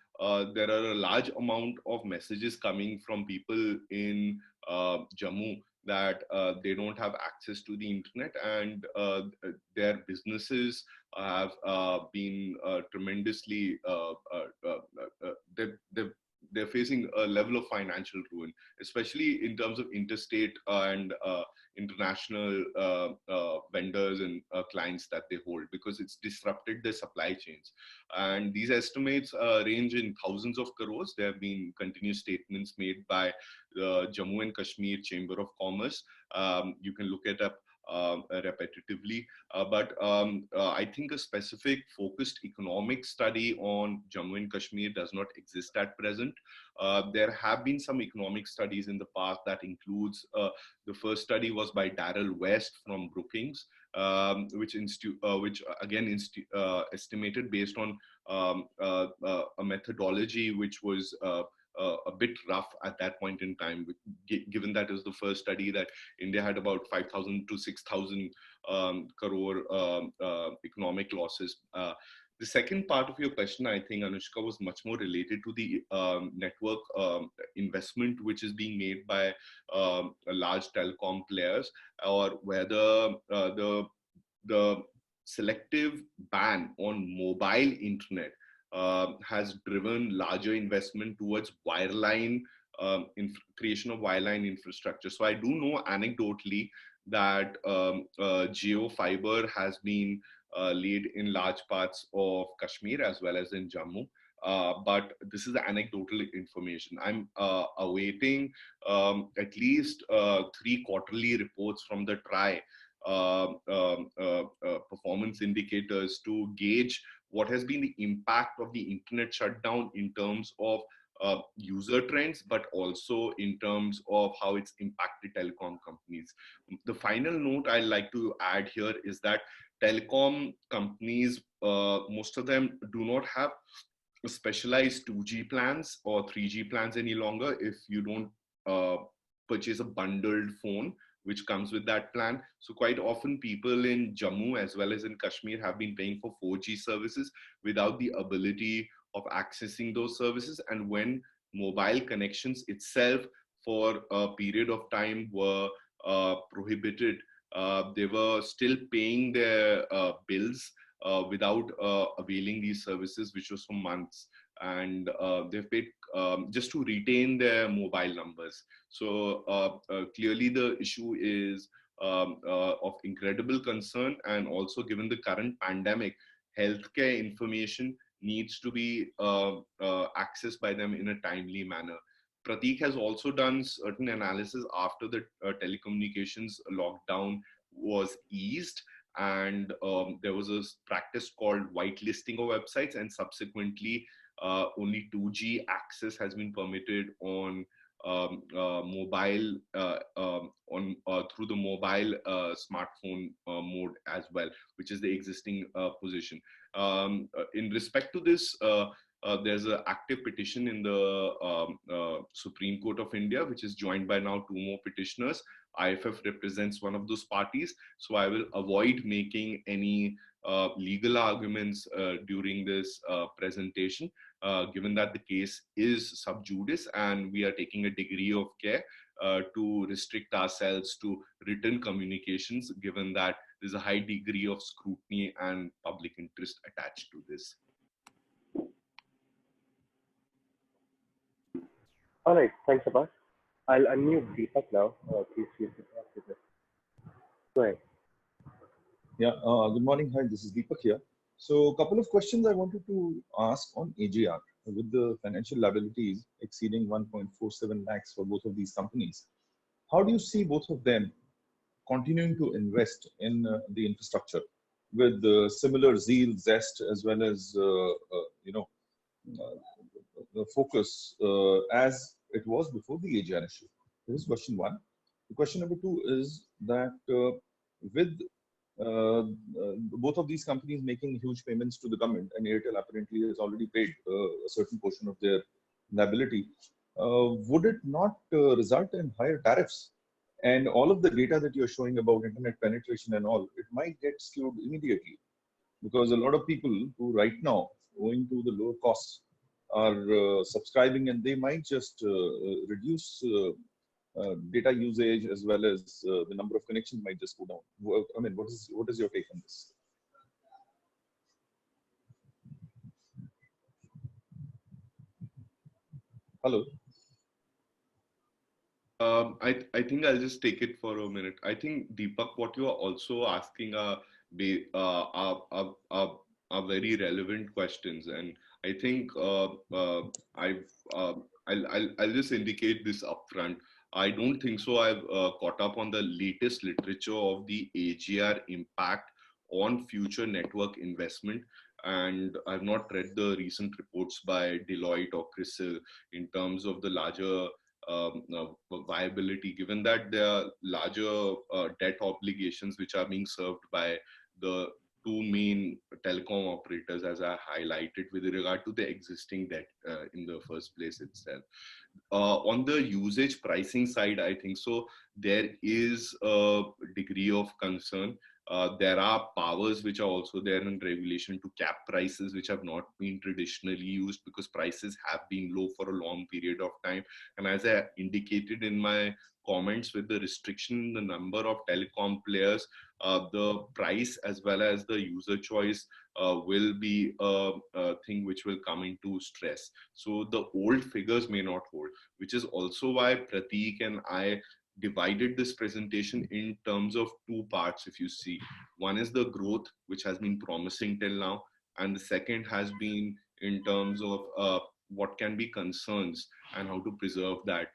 Speaker 2: there are a large amount of messages coming from people in Jammu that they don't have access to the internet, and their businesses have been tremendously they're facing a level of financial ruin, especially in terms of interstate and international vendors and clients that they hold, because it's disrupted their supply chains. And these estimates range in thousands of crores. There have been continuous statements made by the Jammu and Kashmir Chamber of Commerce. You can look it up repetitively, but I think a specific focused economic study on Jammu and Kashmir does not exist at present. There have been some economic studies in the past that includes, the first study was by Darrell West from Brookings, which again estimated based on a methodology which was a bit rough at that point in time, given that it was the first study that India had about 5,000 to 6,000 crore economic losses. The second part of your question, I think, Anushka, was much more related to the network investment which is being made by large telecom players, or whether the selective ban on mobile internet has driven larger investment towards wireline creation of wireline infrastructure. So I do know anecdotally that Jio fiber has been laid in large parts of Kashmir as well as in Jammu. But this is anecdotal information. I'm awaiting at least 3 quarterly reports from the TRAI performance indicators to gauge what has been the impact of the internet shutdown in terms of user trends, but also in terms of how it's impacted telecom companies. The final note I'd like to add here is that telecom companies, most of them do not have specialized 2G plans or 3G plans any longer if you don't purchase a bundled phone which comes with that plan. So quite often people in Jammu as well as in Kashmir have been paying for 4G services without the ability of accessing those services. And when mobile connections itself for a period of time were prohibited, they were still paying their bills without availing these services, which was for months. And they've paid just to retain their mobile numbers. So clearly the issue is of incredible concern, and also given the current pandemic, healthcare information needs to be accessed by them in a timely manner. Prateek has also done certain analysis after the telecommunications lockdown was eased, and there was a practice called whitelisting of websites, and subsequently only 2G access has been permitted on mobile through the mobile smartphone mode as well, which is the existing position. In respect to this, there's an active petition in the Supreme Court of India, which is joined by now 2 more petitioners. IFF represents one of those parties, so I will avoid making any legal arguments during this presentation, given that the case is sub judice, and we are taking a degree of care to restrict ourselves to written communications, given that there's a high degree of scrutiny and public interest attached to this.
Speaker 3: All right, thanks, Apar. I'll unmute Deepak now. Please feel free to ask your question. Go ahead.
Speaker 5: Yeah, good morning. Hi, this is Deepak here. So a couple of questions I wanted to ask on AGR. With the financial liabilities exceeding 1.47 lakhs for both of these companies, how do you see both of them continuing to invest in the infrastructure? with similar zeal, zest, as well as you know, the focus as it was before the AGR issue? This is question one. The question number two is that with both of these companies making huge payments to the government, and Airtel apparently has already paid a certain portion of their liability, would it not result in higher tariffs? And all of the data that you're showing about internet penetration and all, it might get skewed immediately, because a lot of people who right now, owing to the lower costs, are subscribing, and they might just reduce data usage, as well as the number of connections might just go down. I mean, what is your take on this? Hello.
Speaker 2: I think I'll just take it for a minute. I think, Deepak, what you are also asking are very relevant questions, and I think I'll just indicate this upfront. I don't think so. I've caught up on the latest literature of the AGR impact on future network investment, and I've not read the recent reports by Deloitte or CRISIL in terms of the larger viability, given that there are larger debt obligations which are being served by the two main telecom operators, as I highlighted, with regard to the existing debt in the first place itself. On the usage pricing side, I think so there is a degree of concern. There are powers which are also there in regulation to cap prices, which have not been traditionally used because prices have been low for a long period of time. And as I indicated in my comments, with the restriction in the number of telecom players, the price as well as the user choice will be a thing which will come into stress. So the old figures may not hold, which is also why Prateek and I divided this presentation in terms of two parts. If you see, one is the growth, which has been promising till now, and the second has been in terms of what can be concerns and how to preserve that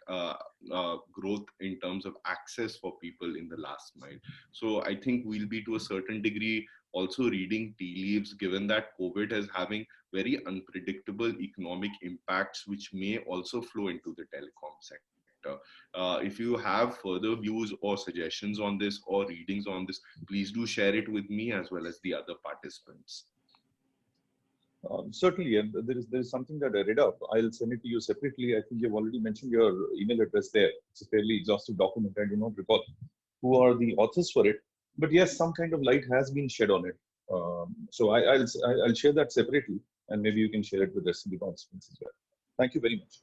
Speaker 2: growth in terms of access for people in the last mile. So I think we'll be, to a certain degree, also reading tea leaves, given that COVID is having very unpredictable economic impacts, which may also flow into the telecom sector. If you have further views or suggestions on this or readings on this, please do share it with me as well as the other participants.
Speaker 5: Certainly, and there is something that I read up. I'll send it to you separately. I think you've already mentioned your email address there. It's a fairly exhaustive document. I do not recall who are the authors for it, but yes, some kind of light has been shed on it. So I'll share that separately, and maybe you can share it with the rest of the participants as well. Thank you very much.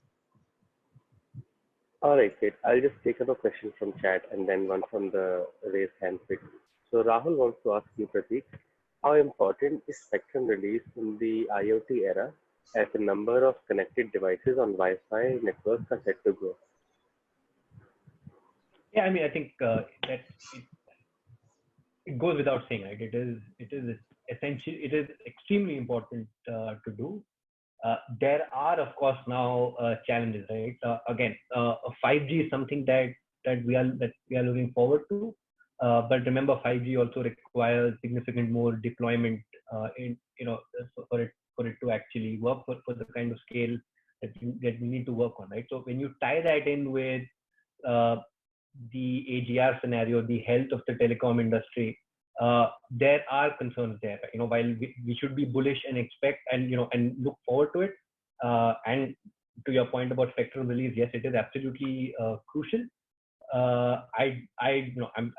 Speaker 3: All right, great. I'll just take another question from chat and then one from the raised hand pick. So Rahul wants to ask you, Prateek, how important is spectrum release in the IoT era, as the number of connected devices on Wi-Fi networks are set to grow?
Speaker 1: Yeah, I mean, I think that it goes without saying, right? It is essential. It is extremely important to do. There are, of course, now challenges, right? Again, 5G is something that we are looking forward to. But remember, 5G also requires significant more deployment for it to actually work for the kind of scale that we need to work on, right? So when you tie that in with the AGR scenario, the health of the telecom industry, there are concerns there. While we should be bullish and expect and look forward to it. And to your point about spectrum release, yes, it is absolutely crucial. I'm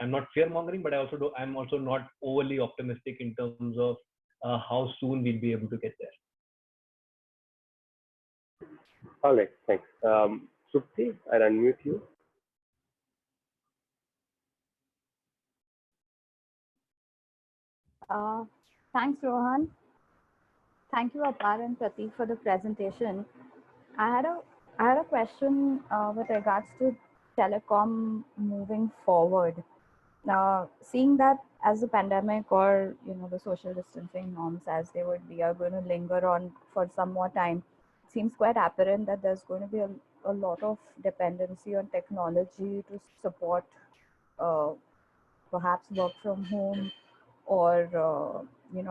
Speaker 1: not fear mongering, but I'm also not overly optimistic in terms of how soon we'll be able to get there.
Speaker 3: All right, thanks. Supti, I'll unmute you.
Speaker 6: Thanks, Rohan. Thank you, Apar and Prateek, for the presentation. I had a question with regards to telecom moving forward. Seeing that as the pandemic or the social distancing norms as they would be are going to linger on for some more time, it seems quite apparent that there's going to be a lot of dependency on technology to support perhaps work from home or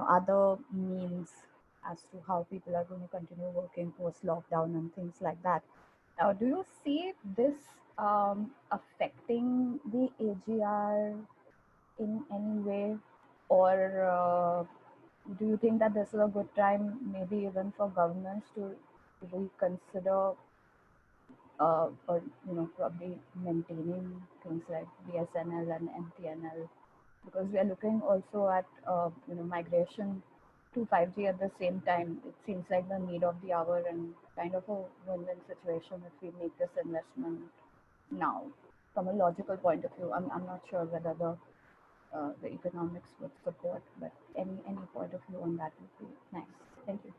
Speaker 6: other means as to how people are going to continue working post lockdown and things like that. Do you see this affecting the AGR in any way, or do you think that this is a good time, maybe even for governments to reconsider, or probably maintaining things like BSNL and MTNL, because we are looking also at migration to 5G at the same time. It seems like the need of the hour and kind of a win-win situation if we make this investment now. From a logical point of view, I'm not sure whether the economics would support, but any point of view on that would be nice. Thank you.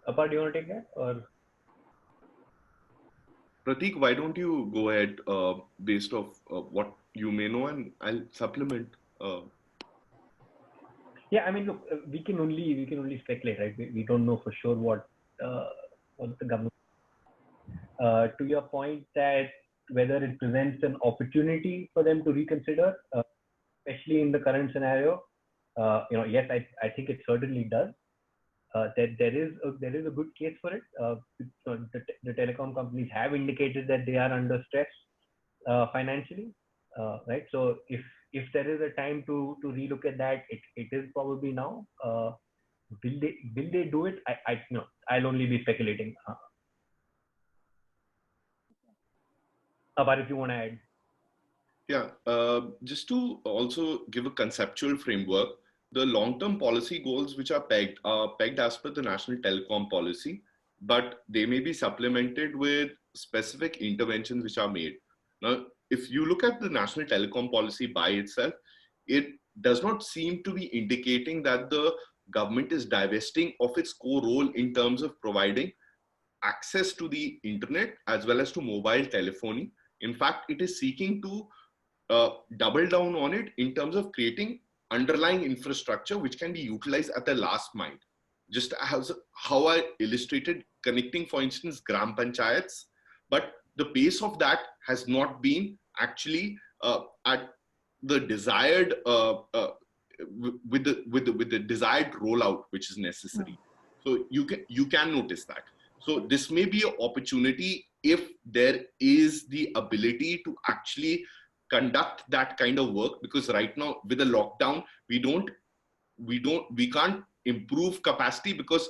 Speaker 1: Apar, do you want to take that, or?
Speaker 2: Prateek, why don't you go ahead based off what you may know, and I'll supplement.
Speaker 1: Yeah, I mean, look, we can only speculate, right? We don't know for sure what the government. To your point that whether it presents an opportunity for them to reconsider, especially in the current scenario, yes, I think it certainly does. That there is a good case for it. The telecom companies have indicated that they are under stress financially, right? So if there is a time to relook at that, it is probably now. Will they do it? I no, I'll only be speculating. Apar, if you want to add.
Speaker 2: Yeah, just to also give a conceptual framework, the long-term policy goals which are pegged as per the National Telecom Policy, but they may be supplemented with specific interventions which are made. Now, if you look at the National Telecom Policy by itself, it does not seem to be indicating that the government is divesting of its core role in terms of providing access to the internet as well as to mobile telephony. In fact, it is seeking to double down on it in terms of creating underlying infrastructure which can be utilized at the last mile. Just as how I illustrated, connecting, for instance, gram panchayats, but the pace of that has not been actually at the desired with the desired rollout which is necessary. So you can notice that. So this may be an opportunity if there is the ability to actually conduct that kind of work, because right now with the lockdown we can't improve capacity, because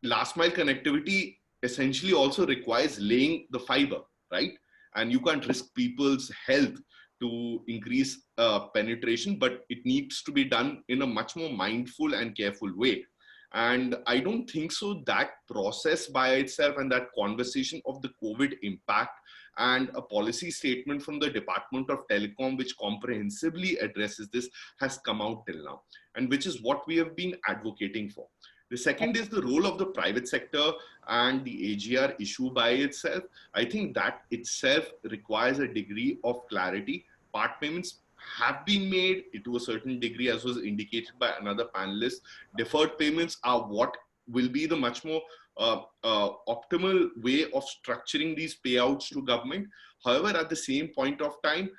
Speaker 2: last mile connectivity essentially also requires laying the fiber, right? And you can't risk people's health to increase penetration, but it needs to be done in a much more mindful and careful way. And I don't think so that process by itself and that conversation of the COVID impact and a policy statement from the Department of Telecom which comprehensively addresses this has come out till now, and which is what we have been advocating for. The second is the role of the private sector and the AGR issue by itself. I think that itself requires a degree of clarity. Part payments have been made to a certain degree, as was indicated by another panelist. Deferred payments are what will be the much more optimal way of structuring these payouts to government. However, at the same point of time,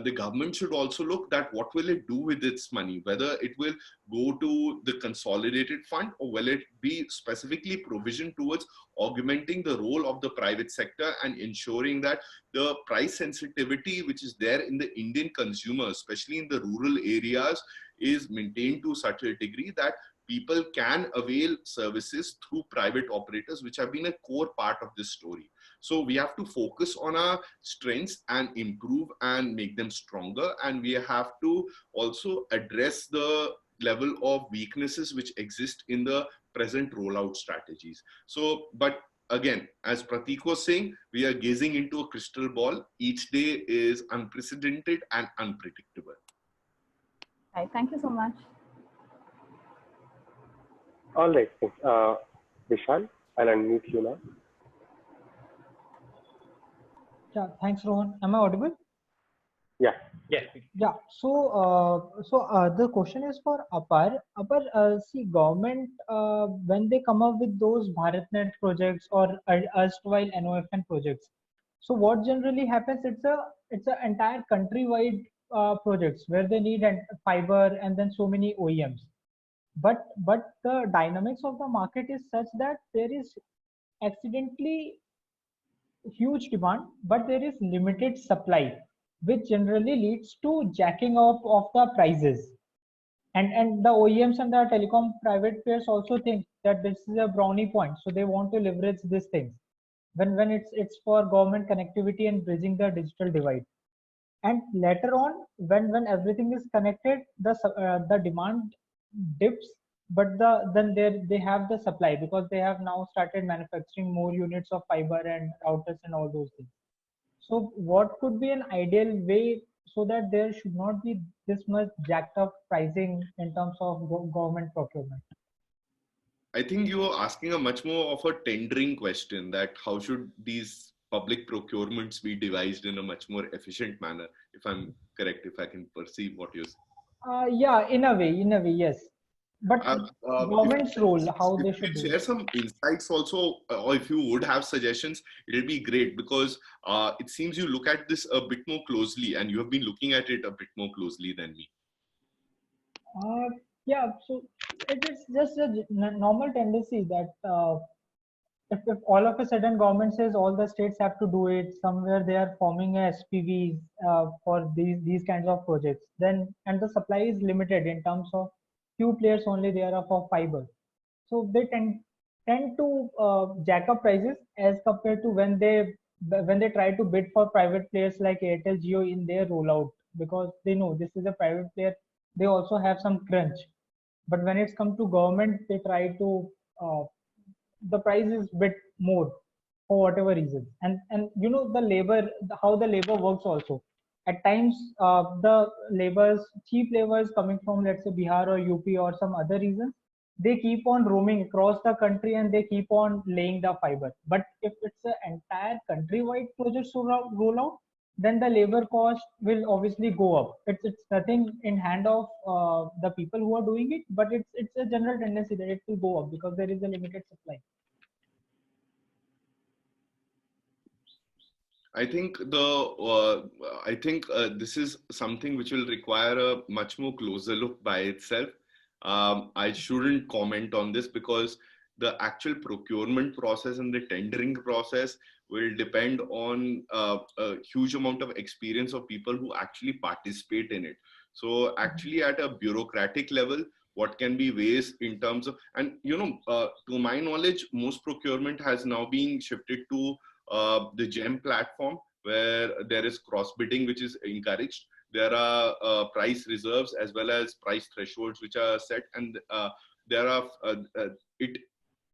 Speaker 2: the government should also look at what will it do with its money, whether it will go to the consolidated fund or will it be specifically provisioned towards augmenting the role of the private sector and ensuring that the price sensitivity which is there in the Indian consumer, especially in the rural areas, is maintained to such a degree that people can avail services through private operators, which have been a core part of this story. So we have to focus on our strengths and improve and make them stronger. And we have to also address the level of weaknesses which exist in the present rollout strategies. So, but again, as Prateek was saying, we are gazing into a crystal ball. Each day is unprecedented and unpredictable.
Speaker 6: Right, thank you so much.
Speaker 3: All right. Vishal, I'll unmute you now.
Speaker 7: Yeah, thanks, Rohan. Am I audible?
Speaker 3: Yeah.
Speaker 1: Yes.
Speaker 7: Yeah. So, the question is for Apar. Apar, see, government when they come up with those BharatNet projects or erstwhile NOFN projects. So, what generally happens? It's a it's an entire countrywide projects where they need fiber and then so many OEMs. But the dynamics of the market is such that there is accidentally huge demand, but there is limited supply, which generally leads to jacking up of the prices. And the OEMs and the telecom private players also think that this is a brownie point, so they want to leverage these things when it's for government connectivity and bridging the digital divide. And later on, when everything is connected, the demand dips, but then they have the supply because they have now started manufacturing more units of fiber and routers and all those things. So what could be an ideal way so that there should not be this much jacked up pricing in terms of government procurement?
Speaker 2: I think you are asking a much more of a tendering question, that how should these public procurements be devised in a much more efficient manner, if I'm correct, if I can perceive what you're saying.
Speaker 7: Yeah, in a way, yes. But government's role, how
Speaker 2: If
Speaker 7: they
Speaker 2: you
Speaker 7: should
Speaker 2: could
Speaker 7: do
Speaker 2: share
Speaker 7: it.
Speaker 2: some insights also, or if you would have suggestions, it'll be great, because it seems you look at this a bit more closely, and you have been looking at it a bit more closely than me.
Speaker 7: Yeah, so it is just a normal tendency that if all of a sudden government says all the states have to do it, somewhere they are forming a SPVs for these kinds of projects, then and the supply is limited in terms of few players only there are for fiber, so they tend to jack up prices as compared to when they try to bid for private players like Airtel Jio in their rollout, because they know this is a private player, they also have some crunch. But when it's come to government, they try to the price is bit more for whatever reason. And you know the labor, how the labor works also. At times, the laborers, cheap laborers coming from let's say Bihar or UP or some other reason, they keep on roaming across the country and they keep on laying the fiber. But if it's an entire countrywide project roll out, then the labor cost will obviously go up. It's nothing in hand of the people who are doing it, but it's a general tendency that it will go up because there is a limited supply.
Speaker 2: I think this is something which will require a much more closer look by itself. I shouldn't comment on this because the actual procurement process and the tendering process will depend on a huge amount of experience of people who actually participate in it. So actually at a bureaucratic level, what can be ways in terms of, and to my knowledge, most procurement has now been shifted to the GEM platform, where there is cross bidding, which is encouraged. There are price reserves as well as price thresholds which are set, and it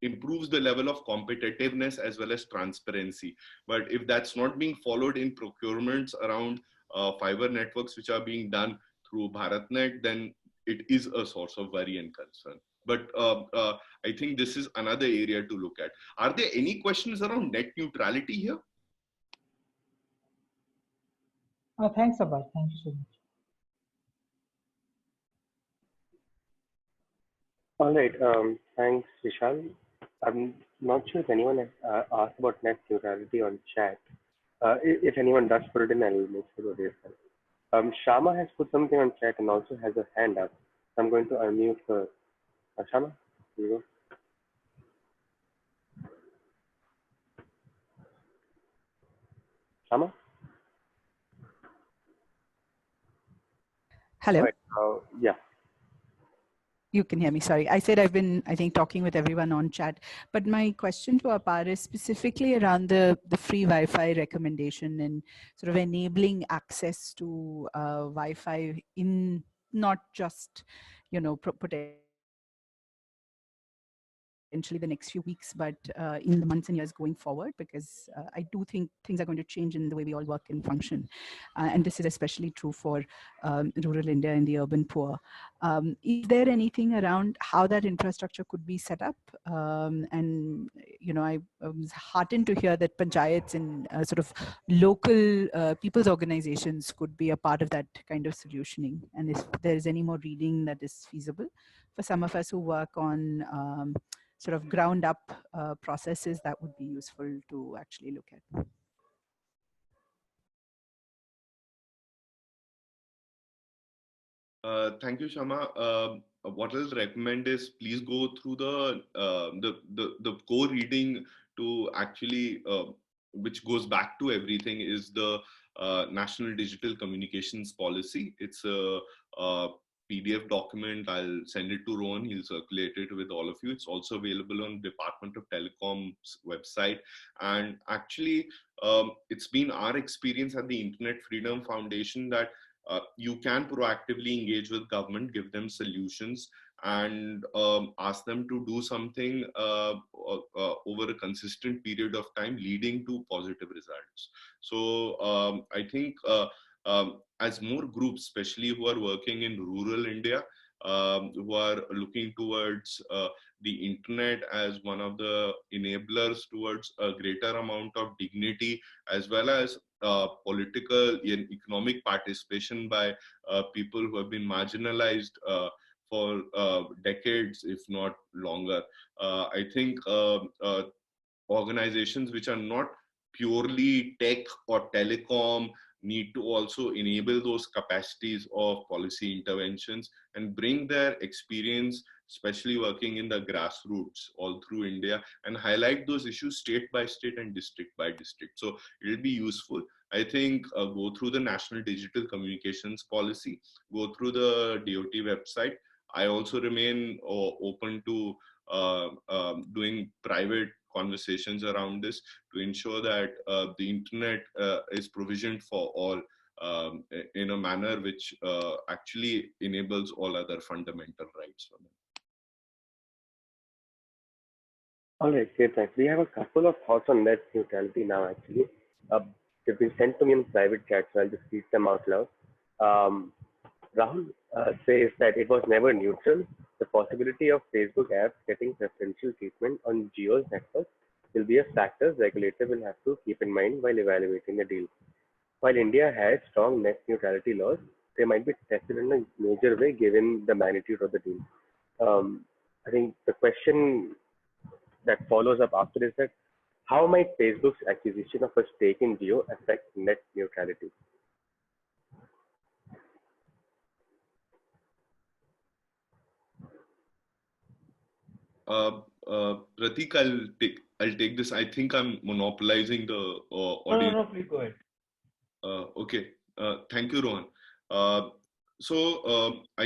Speaker 2: improves the level of competitiveness as well as transparency. But if that's not being followed in procurements around fiber networks which are being done through BharatNet, then it is a source of worry and concern. But I think this is another area to look at. Are there any questions around net neutrality here?
Speaker 7: Thanks, Abhay. Thank you so much.
Speaker 3: All right. Thanks, Vishal. I'm not sure if anyone has asked about net neutrality on chat. If anyone does put it in, I'll make sure to raise that. Shama has put something on chat and also has a hand up. I'm going to unmute her. Shama, here you go. Shama?
Speaker 8: Hello.
Speaker 3: Right. Yeah.
Speaker 8: You can hear me. Sorry. I said I've been, I think, talking with everyone on chat. But my question to Apar is specifically around the free Wi-Fi recommendation and sort of enabling access to Wi-Fi in not just, potentially the next few weeks, but in the months and years going forward, because I do think things are going to change in the way we all work and function. And this is especially true for rural India and the urban poor. Is there anything around how that infrastructure could be set up? And, I was heartened to hear that panchayats and sort of local people's organizations could be a part of that kind of solutioning. And if there's any more reading that is feasible for some of us who work on sort of ground up processes, that would be useful to actually look at.
Speaker 2: Thank you, Shama. What I'll recommend is please go through the core reading to actually, which goes back to everything, is the National Digital Communications Policy. It's a PDF document. I'll send it to Rohan. He'll circulate it with all of you. It's also available on Department of Telecom's website. And actually, it's been our experience at the Internet Freedom Foundation that you can proactively engage with government, give them solutions, and ask them to do something over a consistent period of time, leading to positive results. So I think as more groups, especially who are working in rural India, who are looking towards the internet as one of the enablers towards a greater amount of dignity, as well as political and economic participation by people who have been marginalized for decades, if not longer. I think organizations which are not purely tech or telecom need to also enable those capacities of policy interventions and bring their experience, especially working in the grassroots all through India, and highlight those issues state by state and district by district. So it'll be useful. I think go through the National Digital Communications Policy, go through the DOT website. I also remain open to doing private conversations around this to ensure that the internet is provisioned for all in a manner which actually enables all other fundamental rights for them.
Speaker 3: All right, great, thanks. We have a couple of thoughts on net neutrality now, actually. They've been sent to me in private chat, so I'll just read them out loud. Rahul says that it was never neutral. The possibility of Facebook apps getting preferential treatment on Jio's network will be a factor regulator will have to keep in mind while evaluating the deal. While India has strong net neutrality laws, they might be tested in a major way given the magnitude of the deal. I think the question that follows up after is that how might Facebook's acquisition of a stake in Jio affect net neutrality?
Speaker 2: Pratik, I'll take this. I think I'm monopolizing the audience.
Speaker 1: No, please go ahead.
Speaker 2: Okay. Thank you, Rohan. I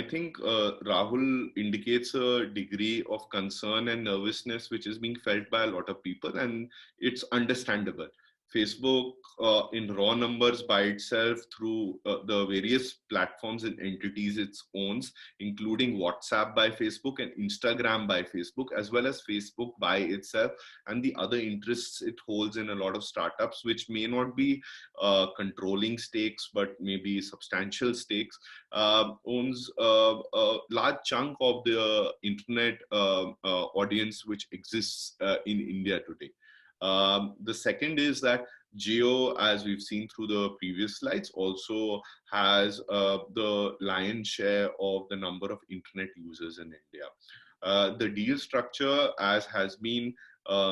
Speaker 2: think Rahul indicates a degree of concern and nervousness which is being felt by a lot of people, and it's understandable. Facebook in raw numbers by itself through the various platforms and entities it owns, including WhatsApp by Facebook and Instagram by Facebook, as well as Facebook by itself and the other interests it holds in a lot of startups, which may not be controlling stakes, but maybe substantial stakes, owns a large chunk of the internet audience which exists in India today. The second is that Jio, as we've seen through the previous slides, also has the lion's share of the number of internet users in India. The deal structure, as has been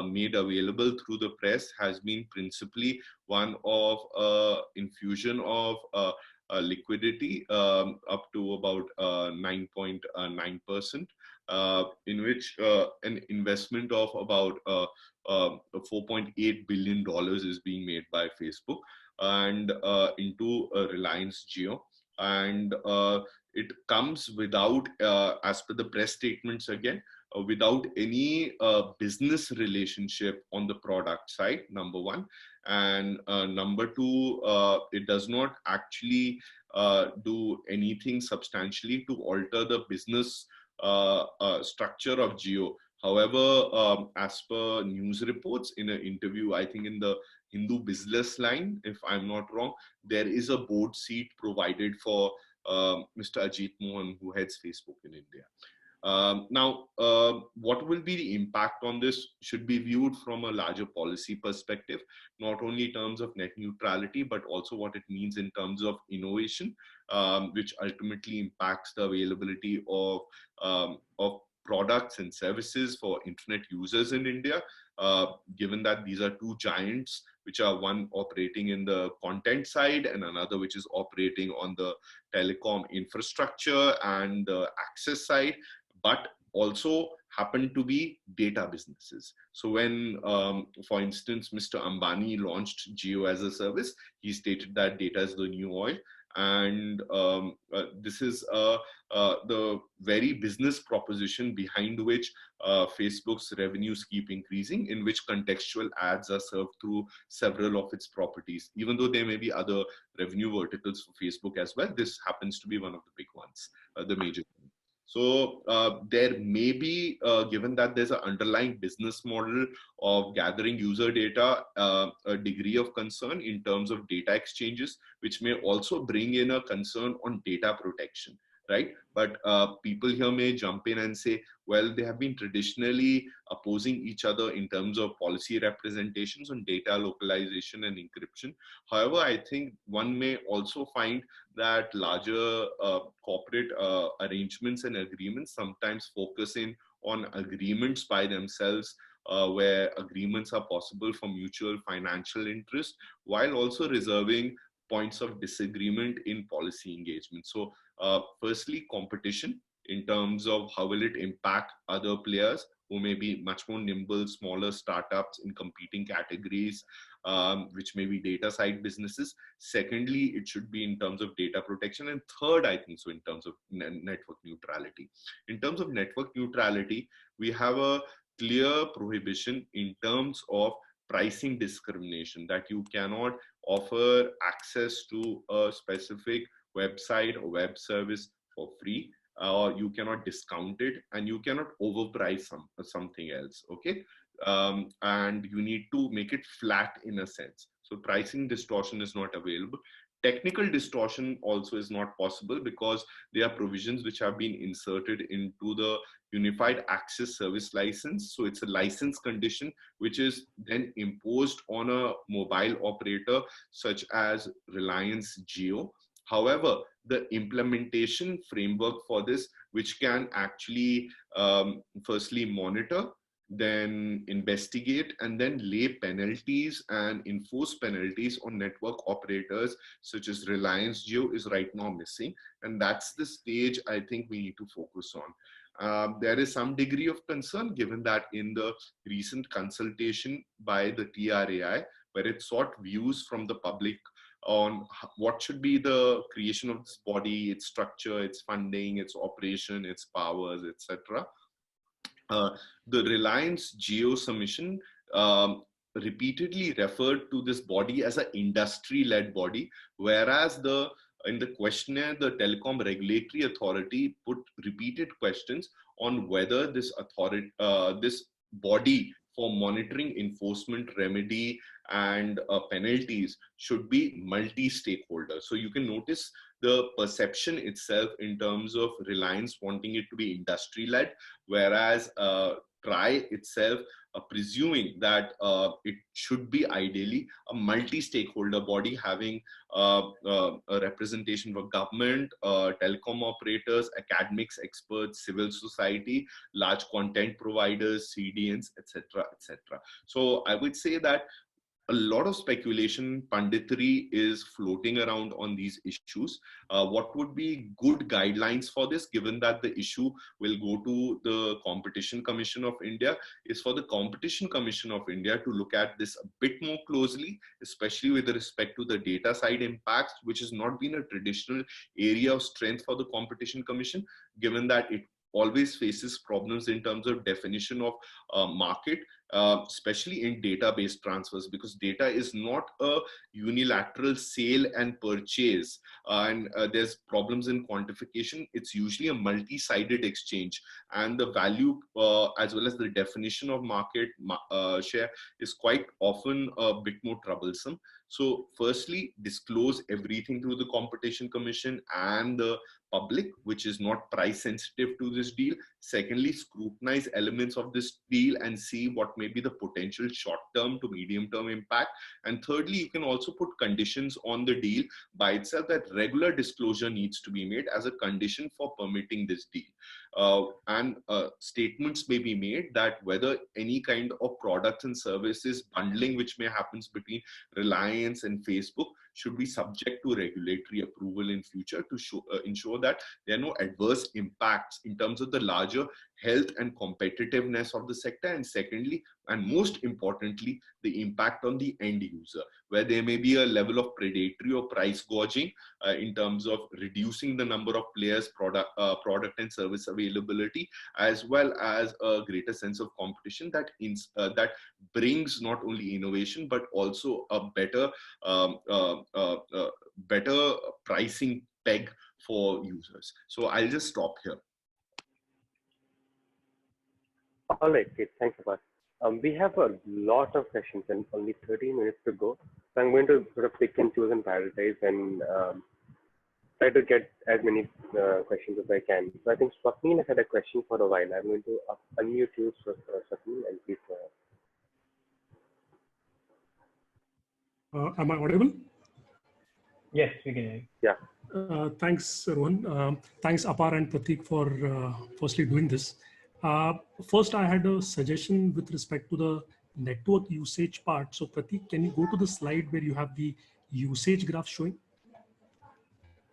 Speaker 2: made available through the press, has been principally one of infusion of liquidity up to about 9.9%, in which an investment of about $4.8 billion is being made by Facebook and into Reliance Jio. And it comes without, as per the press statements again, without any business relationship on the product side, number one. And number two, it does not actually do anything substantially to alter the business structure of Jio. However, as per news reports in an interview, I think in the Hindu Business Line, if I'm not wrong, there is a board seat provided for Mr. Ajit Mohan, who heads Facebook in India. Now, what will be the impact on this should be viewed from a larger policy perspective, not only in terms of net neutrality, but also what it means in terms of innovation, which ultimately impacts the availability of products and services for internet users in India, given that these are two giants which are one operating in the content side and another which is operating on the telecom infrastructure and the access side, but also happen to be data businesses. So when, for instance, Mr. Ambani launched Jio as a service, he stated that data is the new oil. And this is the very business proposition behind which Facebook's revenues keep increasing, in which contextual ads are served through several of its properties. Even though there may be other revenue verticals for Facebook as well, this happens to be one of the big ones, the major one. So there may be, given that there's an underlying business model of gathering user data, a degree of concern in terms of data exchanges, which may also bring in a concern on data protection, right? But people here may jump in and say, well, they have been traditionally opposing each other in terms of policy representations on data localization and encryption. However, I think one may also find that larger corporate arrangements and agreements sometimes focus in on agreements by themselves, where agreements are possible for mutual financial interest, while also reserving points of disagreement in policy engagement. So firstly, competition in terms of how will it impact other players who may be much more nimble, smaller startups in competing categories, which may be data side businesses. Secondly, it should be in terms of data protection. And third, I think so, in terms of network neutrality. In terms of network neutrality, we have a clear prohibition in terms of pricing discrimination, that you cannot offer access to a specific website or web service for free, or you cannot discount it, and you cannot overprice something else, okay? And you need to make it flat in a sense. So pricing distortion is not available. Technical distortion also is not possible because there are provisions which have been inserted into the Unified Access Service License. So it's a license condition which is then imposed on a mobile operator such as Reliance Jio. However, the implementation framework for this, which can actually firstly monitor, then investigate, and then lay penalties and enforce penalties on network operators such as Reliance Jio, is right now missing. And that's the stage I think we need to focus on. There is some degree of concern given that in the recent consultation by the TRAI, where it sought views from the public on what should be the creation of this body, its structure, its funding, its operation, its powers, etc. The Reliance Jio submission repeatedly referred to this body as an industry-led body, whereas in the questionnaire, the Telecom Regulatory Authority put repeated questions on whether this body for monitoring, enforcement, remedy, and penalties should be multi-stakeholder. So you can notice the perception itself in terms of Reliance wanting it to be industry-led, whereas TRAI itself presuming that it should be ideally a multi-stakeholder body having a representation for government, telecom operators, academics, experts, civil society, large content providers, CDNs, etc., etc. So I would say that a lot of speculation, panditry is floating around on these issues. What would be good guidelines for this, given that the issue will go to the Competition Commission of India, is for the Competition Commission of India to look at this a bit more closely, especially with respect to the data side impacts, which has not been a traditional area of strength for the Competition Commission, given that it always faces problems in terms of definition of market, especially in database transfers, because data is not a unilateral sale and purchase, and there's problems in quantification. It's usually a multi-sided exchange, and the value as well as the definition of market share is quite often a bit more troublesome. So firstly, disclose everything to the Competition Commission and the public, which is not price sensitive to this deal. Secondly, scrutinize elements of this deal and see what may be the potential short-term to medium-term impact. And thirdly, you can also put conditions on the deal by itself, that regular disclosure needs to be made as a condition for permitting this deal. and statements may be made that whether any kind of products and services bundling which may happen between Reliance and Facebook should be subject to regulatory approval in future to ensure that there are no adverse impacts in terms of the larger health and competitiveness of the sector, and secondly, and most importantly, the impact on the end user, where there may be a level of predatory or price gouging in terms of reducing the number of players, product and service availability, as well as a greater sense of competition that that brings not only innovation but also a better better pricing peg for users. So I'll just stop here.
Speaker 3: All right, great. Thanks, Abbas. We have a lot of questions and only 30 minutes to go. So I'm going to sort of pick and choose and prioritize and try to get as many questions as I can. So I think Swapnil has had a question for a while. I'm going to unmute you, Swapnil, and please go ahead.
Speaker 9: Am I audible?
Speaker 1: Yes, we can hear you.
Speaker 3: Yeah.
Speaker 9: Thanks, Rohan. Thanks, Apar and Prateek, for firstly doing this. First, I had a suggestion with respect to the network usage part. So, Prateek, can you go to the slide where you have the usage graph showing?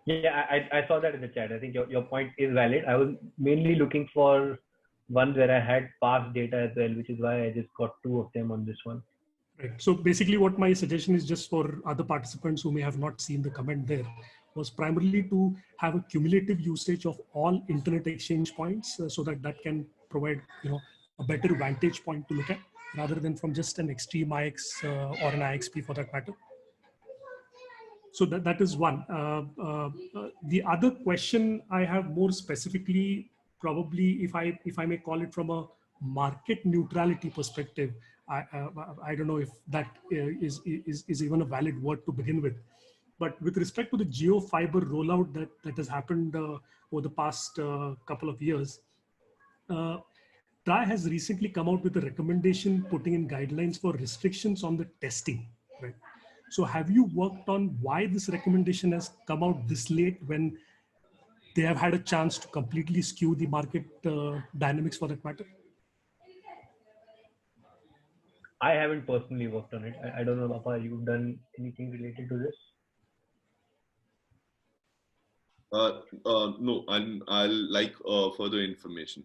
Speaker 1: Yeah, I saw that in the chat. I think your point is valid. I was mainly looking for one where I had past data as well, which is why I just got two of them on this one.
Speaker 9: Right. So basically what my suggestion is, just for other participants who may have not seen the comment there, was primarily to have a cumulative usage of all internet exchange points so that can provide, a better vantage point to look at, rather than from just an Extreme IX or an IXP for that matter. So that is one. The other question I have more specifically, probably if I may call it from a market neutrality perspective, I don't know if that is even a valid word to begin with. But with respect to the Jio Fiber rollout that has happened over the past couple of years, TRAI has recently come out with a recommendation putting in guidelines for restrictions on the testing, right? So have you worked on why this recommendation has come out this late when they have had a chance to completely skew the market dynamics for that matter?
Speaker 1: I haven't personally worked on it. I don't know, Papa, you've done anything related to this?
Speaker 2: No, I'll like further information.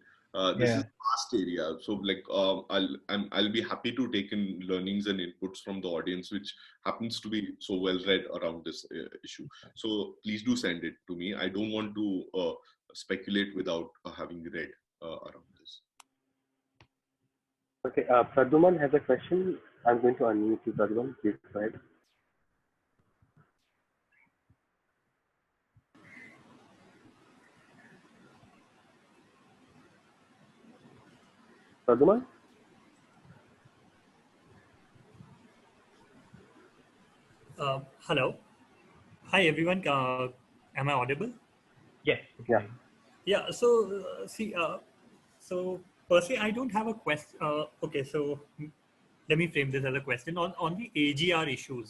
Speaker 2: This is a vast area, so like I'll be happy to take in learnings and inputs from the audience, which happens to be so well read around this issue. So please do send it to me. I don't want to speculate without having read around this.
Speaker 3: Okay, Pradyuman has a question. I'm going to unmute you, Pradyuman. Please go ahead. Pradyuman?
Speaker 10: Hello. Hi, everyone. Am I audible?
Speaker 1: Yes.
Speaker 3: Yeah.
Speaker 10: Yeah. So, so firstly, I don't have a question. Okay. So let me frame this as a question on the AGR issue,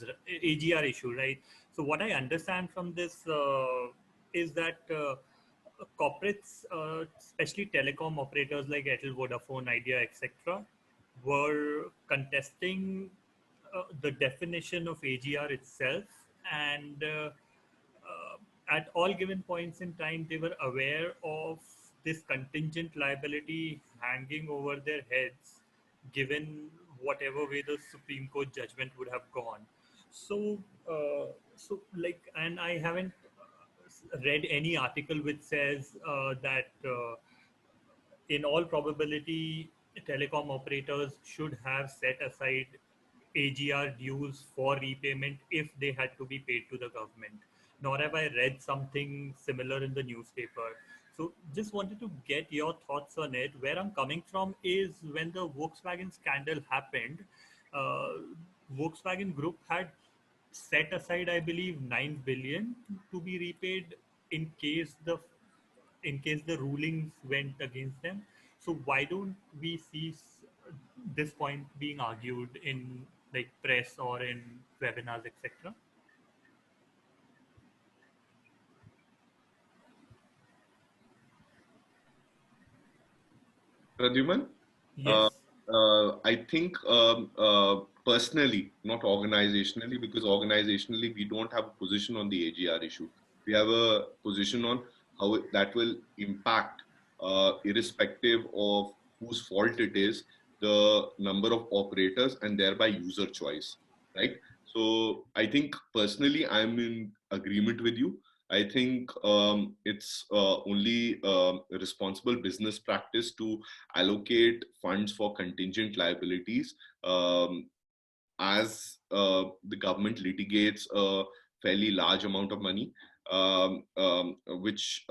Speaker 10: right? So what I understand from this is that corporates, especially telecom operators like Airtel, Vodafone, Idea, etc., were contesting the definition of AGR itself, and at all given points in time, they were aware of this contingent liability hanging over their heads, given whatever way the Supreme Court judgment would have gone. So, and I haven't read any article which says that in all probability, telecom operators should have set aside AGR dues for repayment if they had to be paid to the government. Nor have I read something similar in the newspaper. So just wanted to get your thoughts on it. Where I'm coming from is when the Volkswagen scandal happened, Volkswagen Group had set aside, I believe, 9 billion to be repaid in case the rulings went against them. So why don't we see this point being argued in like press or in webinars, etc.?
Speaker 2: Pradyuman?
Speaker 10: Yes.
Speaker 2: I think personally, not organizationally, because organizationally we don't have a position on the AGR issue. We have a position on how that will impact, irrespective of whose fault it is, the number of operators and thereby user choice, right? So I think personally, I'm in agreement with you. I think it's only a responsible business practice to allocate funds for contingent liabilities as the government litigates a fairly large amount of money, which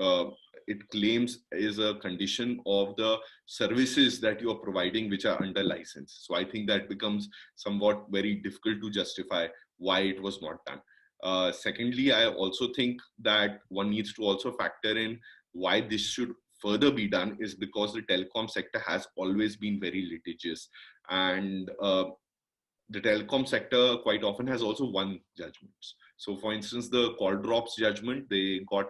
Speaker 2: it claims is a condition of the services that you are providing, which are under license. So I think that becomes somewhat very difficult to justify why it was not done. Secondly, I also think that one needs to also factor in why this should further be done is because the telecom sector has always been very litigious, and the telecom sector quite often has also won judgments. So for instance, the call drops judgment, they won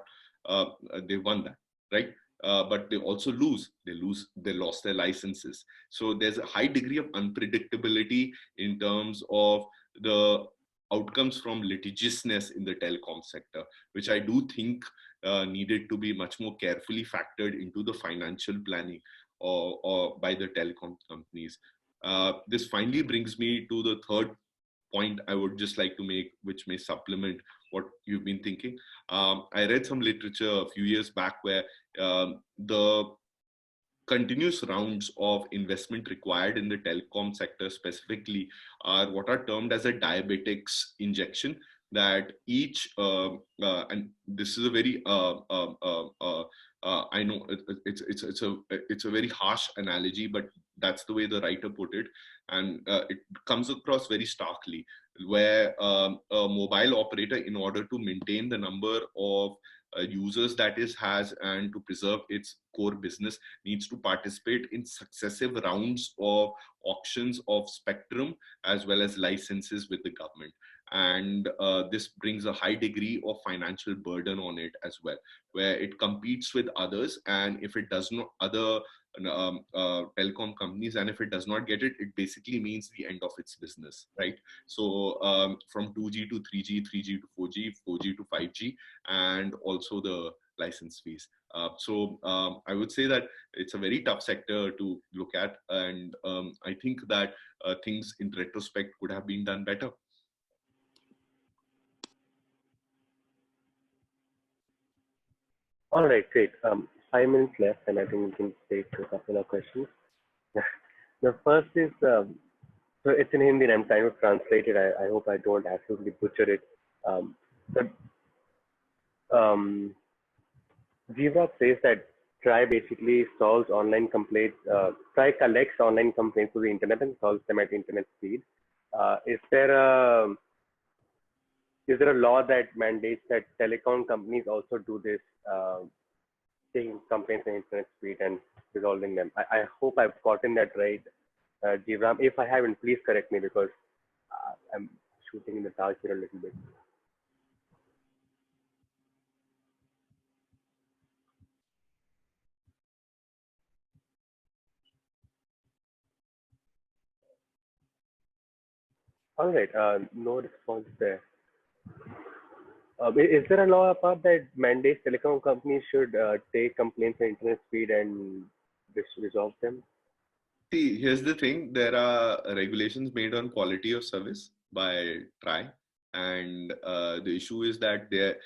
Speaker 2: that, right? But they also they lost their licenses. So there's a high degree of unpredictability in terms of the outcomes from litigiousness in the telecom sector, which I do think needed to be much more carefully factored into the financial planning or by the telecom companies. This finally brings me to the third point I would just like to make, which may supplement what you've been thinking. I read some literature a few years back where the continuous rounds of investment required in the telecom sector specifically are what are termed as a diabetics injection, that each and this is a very I know it's a very harsh analogy, but that's the way the writer put it, and it comes across very starkly, where a mobile operator, in order to maintain the number of users that it has and to preserve its core business, needs to participate in successive rounds of auctions of spectrum as well as licenses with the government. And this brings a high degree of financial burden on it as well, where it competes with others, and if it does not, other telecom companies, and if it does not get it, it basically means the end of its business, right? So from 2G to 3G, 3G to 4G, 4G to 5G, and also the license fees. So I would say that it's a very tough sector to look at, and I think that things in retrospect could have been done better.
Speaker 3: All right, great. 5 minutes left, and I think we can take a couple of questions. The first is, so it's in Hindi, and I'm trying to translate it. I hope I don't absolutely butcher it. Jeevraj says that TRAI basically solves online complaints. TRAI collects online complaints to the internet and solves them at internet speed. Is there a law that mandates that telecom companies also do this, taking complaints at internet speed and resolving them? I hope I've gotten that right, Jeevraj. If I haven't, please correct me, because I'm shooting in the dark here a little bit. All right, no response there. Is there a law apart that mandates telecom companies should take complaints at internet speed and resolve them?
Speaker 2: See, here's the thing. There are regulations made on quality of service by TRAI, and the issue is that their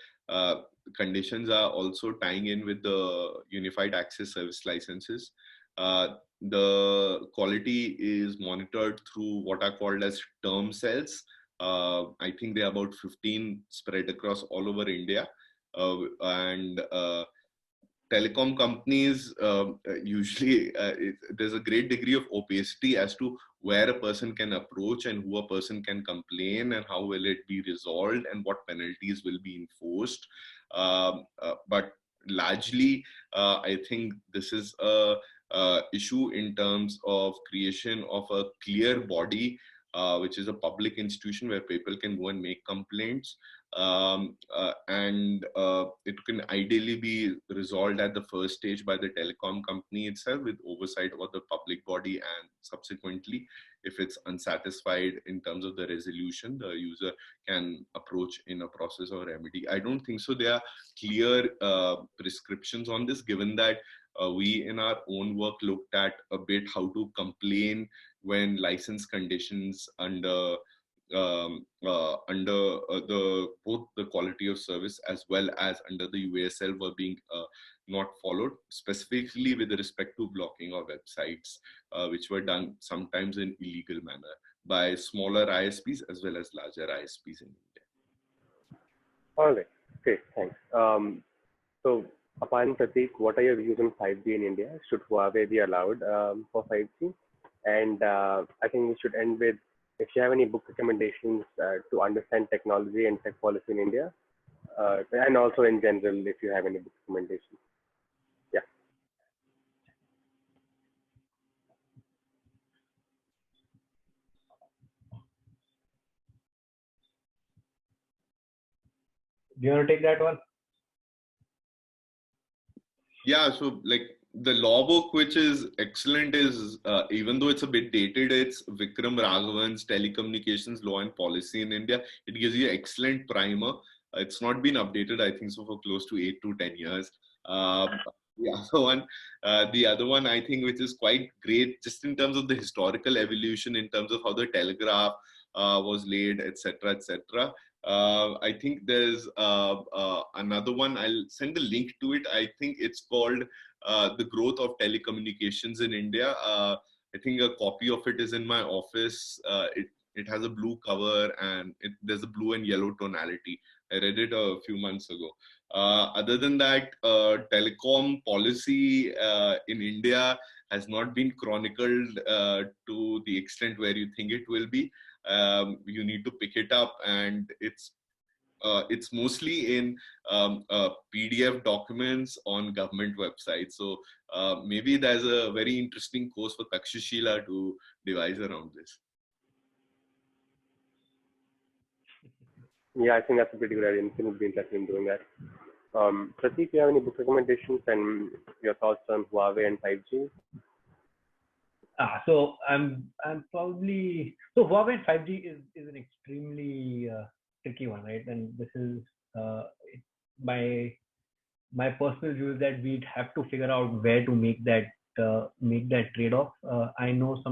Speaker 2: conditions are also tying in with the Unified Access Service licenses. The quality is monitored through what are called as term cells. I think there are about 15 spread across all over India, and telecom companies usually there's a great degree of opacity as to where a person can approach and who a person can complain and how will it be resolved and what penalties will be enforced. But largely, I think this is a issue in terms of creation of a clear body which is a public institution where people can go and make complaints. And it can ideally be resolved at the first stage by the telecom company itself with oversight of the public body, and subsequently, if it's unsatisfied in terms of the resolution, the user can approach in a process or remedy. I don't think so there are clear prescriptions on this, given that we in our own work looked at a bit how to complain when license conditions under both the quality of service as well as under the UASL were being not followed, specifically with respect to blocking of websites, which were done sometimes in illegal manner by smaller ISPs as well as larger ISPs in India.
Speaker 3: All right. Okay, thanks. So, Apar and Prateek, what are your views on 5G in India? Should Huawei be allowed for 5G? And I think we should end with, if you have any book recommendations to understand technology and tech policy in India, and also in general, if you have any book recommendations. Yeah.
Speaker 1: Do you want to take that one?
Speaker 2: Yeah, so like the law book, which is excellent, is even though it's a bit dated, it's Vikram Raghavan's Telecommunications Law and Policy in India. It gives you an excellent primer. It's not been updated, I think, so for close to 8 to 10 years. The other one, I think, which is quite great, just in terms of the historical evolution, in terms of how the telegraph was laid, etc., etc. I think there's another one. I'll send a link to it. I think it's called The Growth of Telecommunications in India. I think a copy of it is in my office. It has a blue cover and there's a blue and yellow tonality. I read it a few months ago. Other than that, telecom policy in India has not been chronicled to the extent where you think it will be. You need to pick it up, and it's mostly in PDF documents on government websites. So maybe there's a very interesting course for Takshashila to devise around this.
Speaker 3: Yeah, I think that's a pretty good idea. I would be interested in doing that. Prateek, do you have any book recommendations and your thoughts on Huawei and 5G?
Speaker 1: So I'm probably, so Huawei and 5G is an extremely tricky one, right? And this is my personal view is that we'd have to figure out where to make that trade-off. I know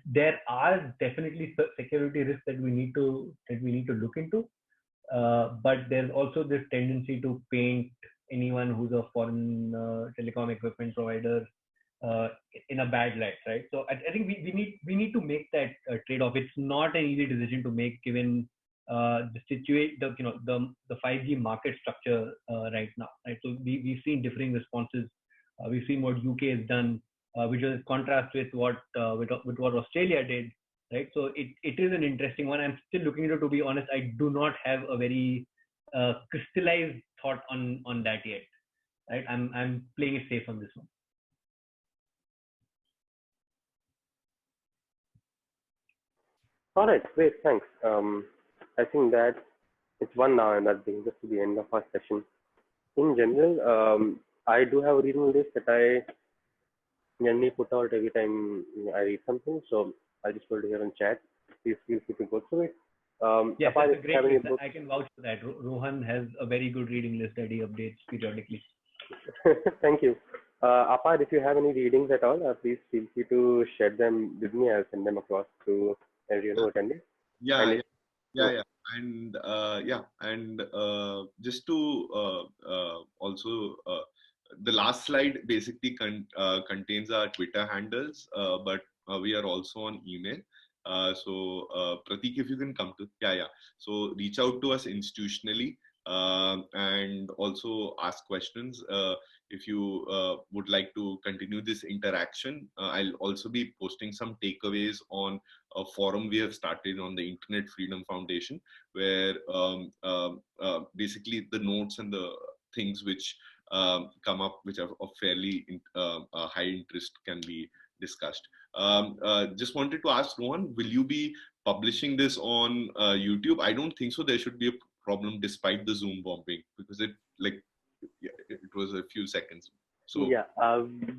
Speaker 1: there are definitely security risks that we need to look into, but there's also this tendency to paint anyone who's a foreign telecom equipment provider in a bad light, right? So I think we need to make that trade-off. It's not an easy decision to make given the 5G market structure right now, right? So we've seen differing responses. We've seen what UK has done, which is contrast with what Australia did, right? So it is an interesting one. I'm still looking into it, to be honest. I do not have a very crystallized thought on that yet, right? I'm playing it safe on this one.
Speaker 3: All right, great, thanks. I think that it's one now, and that brings us to the end of our session. In general, I do have a reading list that I generally put out every time I read something, so I just put it here in chat. Please feel free to go through it.
Speaker 1: Yes, that's a great list. I can vouch for that. Rohan has a very good reading list that he updates periodically.
Speaker 3: Thank you. Apar, if you have any readings at all, please feel free to share them with me. I'll send them across to everyone who attended.
Speaker 2: Yeah. And just to also, the last slide basically contains our Twitter handles, but we are also on email. So Prateek, if you can come to, so reach out to us institutionally and also ask questions. If you would like to continue this interaction, I'll also be posting some takeaways on a forum we have started on the Internet Freedom Foundation, where basically the notes and the things which come up, which are of fairly high interest, can be discussed. Just wanted to ask Rohan, will you be publishing this on YouTube? I don't think so. There should be a problem despite the Zoom bombing, because it was a few seconds. So
Speaker 3: yeah,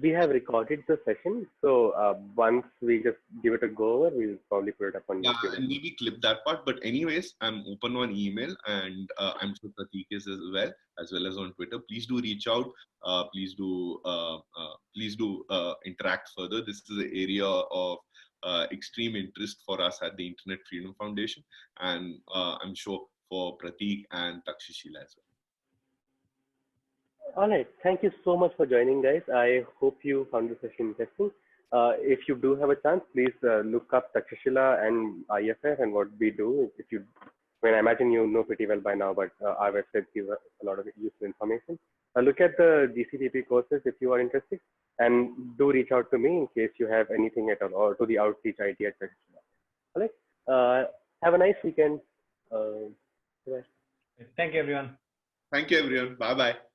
Speaker 3: we have recorded the session. So once we just give it a go over, we'll probably put it up on YouTube.
Speaker 2: And maybe clip that part. But anyways, I'm open on email, and I'm sure Prateek is as well as on Twitter. Please do reach out. Please do interact further. This is an area of extreme interest for us at the Internet Freedom Foundation, and I'm sure for Prateek and Takshashila as well.
Speaker 3: All right. Thank you so much for joining, guys. I hope you found the session interesting. If you do have a chance, please look up Takshashila and IFF and what we do. I imagine you know pretty well by now, but our website gives a lot of useful information. Look at the GCPP courses if you are interested, and do reach out to me in case you have anything at all, or to the outreach ID at Takshashila. All right. Have a nice weekend.
Speaker 1: Thank you, everyone.
Speaker 2: Thank you, everyone. Bye-bye.